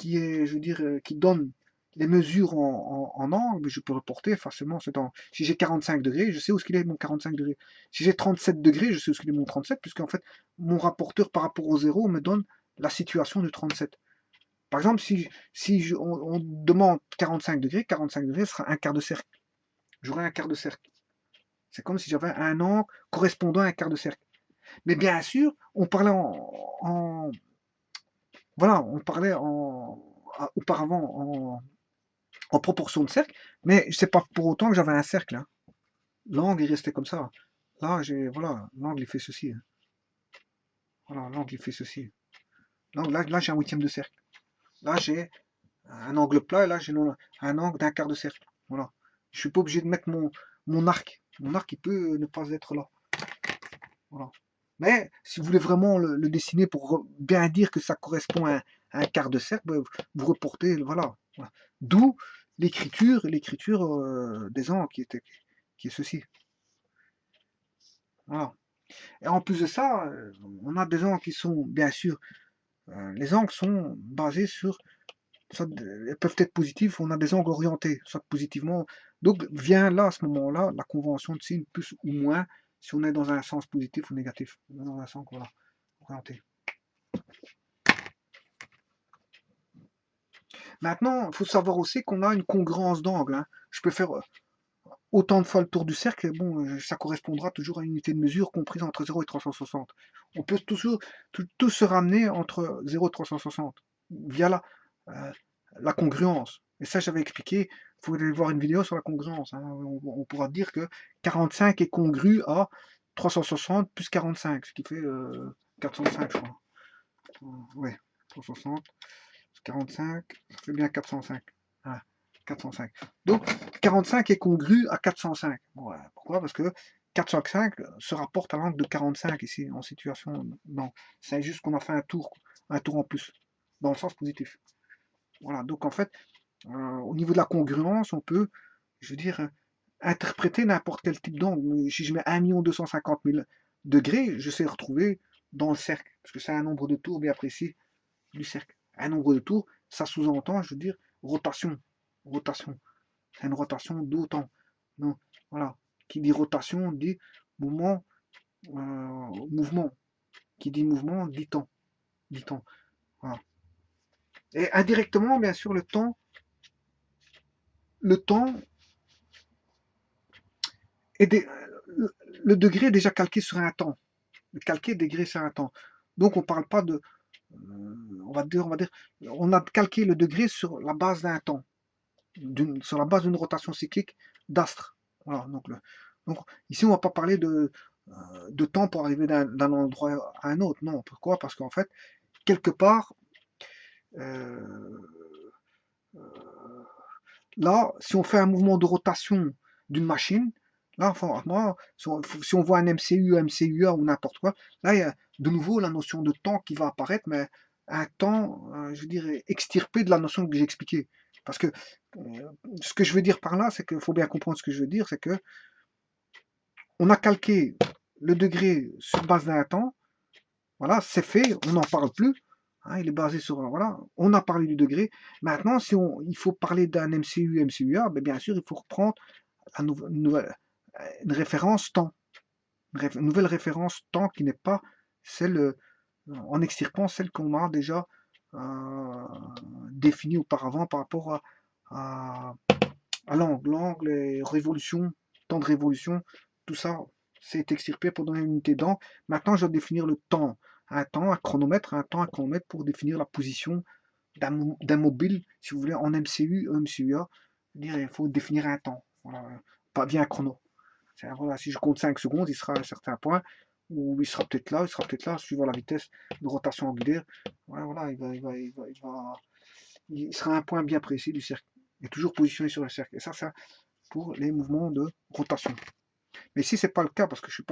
est, je veux dire, qui donne les mesures en angle, je peux reporter facilement cet angle. Si j'ai 45 degrés, je sais où est-ce qu'il est mon 45 degrés. Si j'ai 37 degrés, je sais où est-ce qu'il est mon 37, puisqu'en fait, mon rapporteur par rapport au zéro me donne la situation du 37. Par exemple, si on demande 45 degrés sera un quart de cercle. J'aurai un quart de cercle. C'est comme si j'avais un angle correspondant à un quart de cercle. Mais bien sûr, on parlait voilà, on parlait auparavant en proportion de cercle, mais c'est pas pour autant que j'avais un cercle, hein. L'angle, il restait comme ça. Là, voilà, l'angle, il fait ceci, hein. Voilà, l'angle, il fait ceci. Là, j'ai un huitième de cercle. Là, j'ai un angle plat, et là, j'ai un angle d'un quart de cercle. Voilà. Je suis pas obligé de mettre mon arc. Mon arc, il peut ne pas être là. Voilà. Mais si vous voulez vraiment le dessiner pour bien dire que ça correspond à un quart de cercle, ben, vous reportez, voilà. Voilà. D'où l'écriture des angles qui est ceci. Voilà. Et en plus de ça, on a des angles qui sont, bien sûr, les angles sont basés sur, soit, elles peuvent être positifs, on a des angles orientés, soit positivement. Donc vient là, à ce moment-là, la convention de signe plus ou moins, si on est dans un sens positif ou négatif. Dans un sens, voilà, orienté. Maintenant, il faut savoir aussi qu'on a une congruence d'angle. Hein. Je peux faire autant de fois le tour du cercle, et bon, ça correspondra toujours à une unité de mesure comprise entre 0 et 360. On peut toujours tout se ramener entre 0 et 360 via la congruence. Et ça, j'avais expliqué, il faut aller voir une vidéo sur la congruence. Hein. On pourra dire que 45 est congru à 360 plus 45, ce qui fait 405, je crois. Ouais, 360, 45, ça fait bien 405. Ah, 405. Donc, 45 est congru à 405. Ouais, pourquoi? Parce que 405 se rapporte à l'angle de 45 ici, en situation. Non, c'est juste qu'on a fait un tour en plus, dans le sens positif. Voilà, donc en fait, au niveau de la congruence, on peut, je veux dire, interpréter n'importe quel type d'angle. Si je mets 1 250 000 degrés, je sais retrouver dans le cercle, parce que c'est un nombre de tours bien précis du cercle. Un nombre de tours, ça sous-entend, je veux dire, rotation. Rotation. C'est une rotation d'autant. Donc, voilà. Qui dit rotation dit mouvement, mouvement. Qui dit mouvement dit temps. Dit temps. Voilà. Et indirectement, bien sûr, le temps est le degré est déjà calqué sur un temps. Le calqué est degré sur un temps. Donc on ne parle pas de. On va dire, on a calqué le degré sur la base d'un temps. Sur la base d'une rotation cyclique d'astre. Voilà, donc ici, on ne va pas parler de temps pour arriver d'un endroit à un autre. Non, pourquoi? Parce qu'en fait, quelque part, euh, là, si on fait un mouvement de rotation d'une machine, là, enfin, moi, si on voit un MCU, un MCUA ou n'importe quoi, là, il y a de nouveau la notion de temps qui va apparaître, mais un temps, je dirais, extirpé de la notion que j'ai expliquée. Parce que ce que je veux dire par là, c'est qu'il faut bien comprendre ce que je veux dire, c'est que on a calqué le degré sur base d'un temps, voilà, c'est fait, on n'en parle plus, hein, il est basé sur, voilà, on a parlé du degré. Maintenant, il faut parler d'un MCU, MCUA, ben bien sûr, il faut reprendre une référence temps, une nouvelle référence temps qui n'est pas celle, en extirpant celle qu'on a déjà définie auparavant par rapport à, à l'angle. L'angle, les révolutions, temps de révolution, tout ça, c'est extirpé pour donner une unité d'angle. Maintenant, je dois définir le temps. Un temps, un chronomètre pour définir la position d'un mobile, si vous voulez, en MCU, MCUA. Il faut définir un temps. Voilà, pas bien un chrono. Voilà, si je compte 5 secondes, il sera à un certain point, ou il sera peut-être là, suivant la vitesse de rotation angulaire. Voilà, il sera à un point bien précis du cercle. Il est toujours positionné sur le cercle. Et ça, c'est pour les mouvements de rotation. Mais si c'est pas le cas, parce que je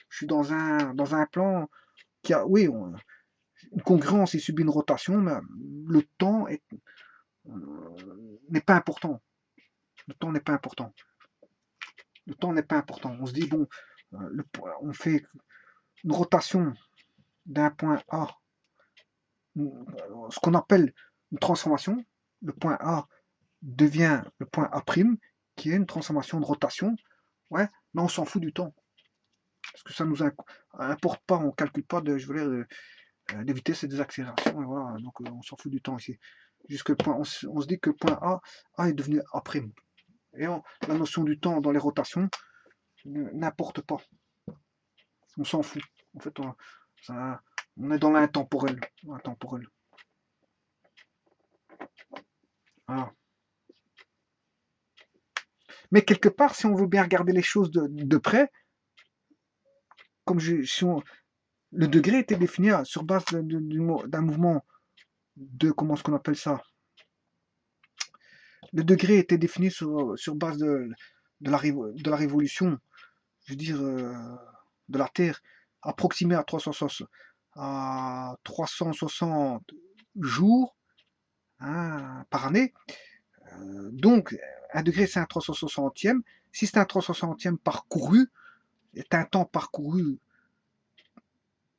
suis dans un plan qui a, oui, une congruence, il subit une rotation, mais le temps n'est pas important. Le temps n'est pas important. Le temps n'est pas important. On se dit, bon, on fait une rotation d'un point A, ce qu'on appelle une transformation. Le point A devient le point A', qui est une transformation de rotation. Ouais, mais on s'en fout du temps. Parce que ça nous importe pas, on calcule pas des vitesses et des accélérations. Et voilà, donc on s'en fout du temps ici. On se dit que le point A est devenu A'. Et la notion du temps dans les rotations n'importe pas. On s'en fout. En fait, on est dans l'intemporel. Voilà. Mais quelque part, si on veut bien regarder les choses de près, comme le degré était défini sur base d'un mouvement de, comment est-ce qu'on appelle ça? Le degré était défini sur base de la révolution, je veux dire, de la Terre, approximée à 360 jours, hein, par année. Donc, un degré, c'est un 360e. Si c'est un 360e parcouru, c'est un temps parcouru.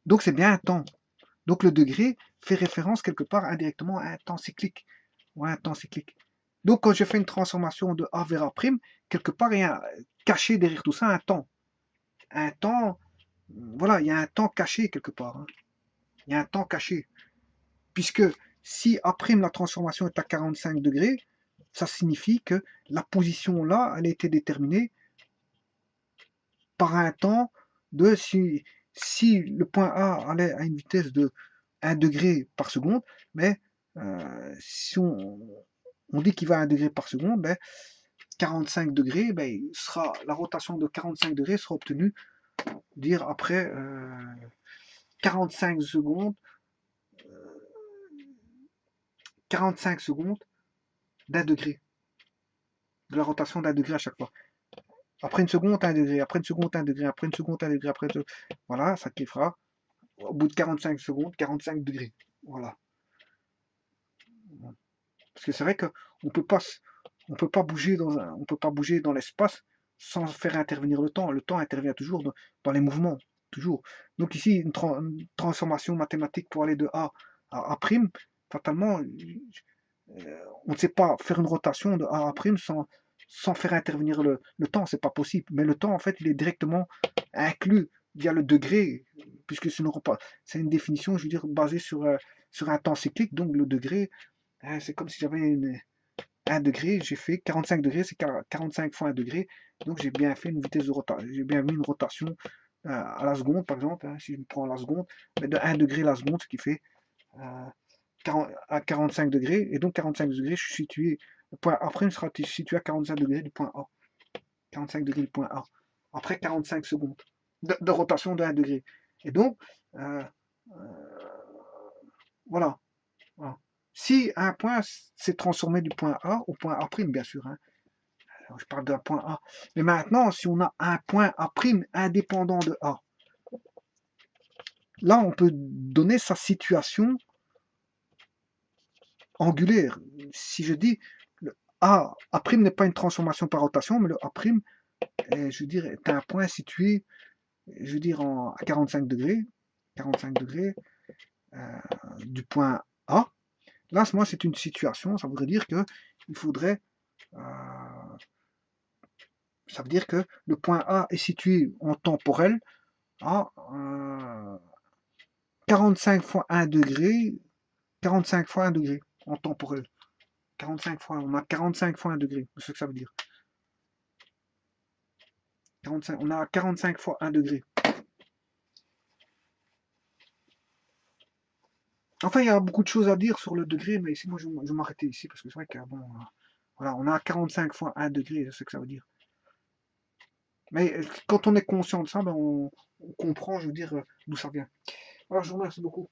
Donc, c'est bien un temps. Donc, le degré fait référence quelque part indirectement à un temps cyclique. Ouais, un temps cyclique. Donc, quand je fais une transformation de A vers A', quelque part, il y a caché derrière tout ça un temps. un temps, voilà, il y a un temps caché quelque part, hein. Il y a un temps caché. Puisque si après la transformation est à 45 degrés, ça signifie que la position là, elle a été déterminée par un temps de si le point A allait à une vitesse de 1 degré par seconde, mais si on dit qu'il va à 1 degré par seconde, ben, 45 degrés, ben, la rotation de 45 degrés sera obtenue dire après 45 secondes, 45 secondes d'1 degré, de la rotation d'1 degré à chaque fois. Après une seconde, 1 degré, après une seconde, 1 degré, après une seconde, 1 degré, après une seconde. Voilà, ça qui fera, au bout de 45 secondes, 45 degrés. Voilà. Parce que c'est vrai qu'on peut pas bouger on peut pas bouger dans l'espace sans faire intervenir le temps. Le temps intervient toujours dans les mouvements, toujours. Donc ici, une transformation mathématique pour aller de A à A', fatalement, on ne sait pas faire une rotation de A à A' sans faire intervenir le temps, c'est pas possible. Mais le temps, en fait, il est directement inclus via le degré, puisque c'est une définition, je veux dire, basée sur un temps cyclique, donc le degré, hein, c'est comme si j'avais 1 degré, j'ai fait 45 degrés, c'est 45 fois 1 degré, donc j'ai bien fait une vitesse de rotation, j'ai bien mis une rotation à la seconde, par exemple, hein, si je me prends la seconde, mais de 1 degré la seconde, ce qui fait à 45 degrés, et donc 45 degrés, je suis situé, le point A' sera situé à 45 degrés du point A. 45 degrés du point A. Après 45 secondes de rotation de 1 degré. Et donc, euh, voilà, voilà. Si un point s'est transformé du point A au point A', bien sûr, hein, je parle d'un point A. Mais maintenant, si on a un point A' indépendant de A, là, on peut donner sa situation angulaire. Si je dis le A' n'est pas une transformation par rotation, mais le A', je veux dire, est un point situé, je veux dire, à 45 degrés, 45 degrés du point A. Là, moi, c'est une situation, ça voudrait dire que il faudrait, ça veut dire que le point A est situé en temporel à 45 fois 1 degré, 45 fois 1 degré en temporel. 45 fois, on a 45 fois 1 degré, c'est ce que ça veut dire. 45, on a 45 fois 1 degré. Enfin, il y a beaucoup de choses à dire sur le degré, mais ici, moi, je vais m'arrêter ici, parce que c'est vrai que, bon, voilà, on a 45 fois 1 degré, c'est ce que ça veut dire. Mais quand on est conscient de ça, ben, on comprend, je veux dire, d'où ça vient. Alors, je vous remercie beaucoup.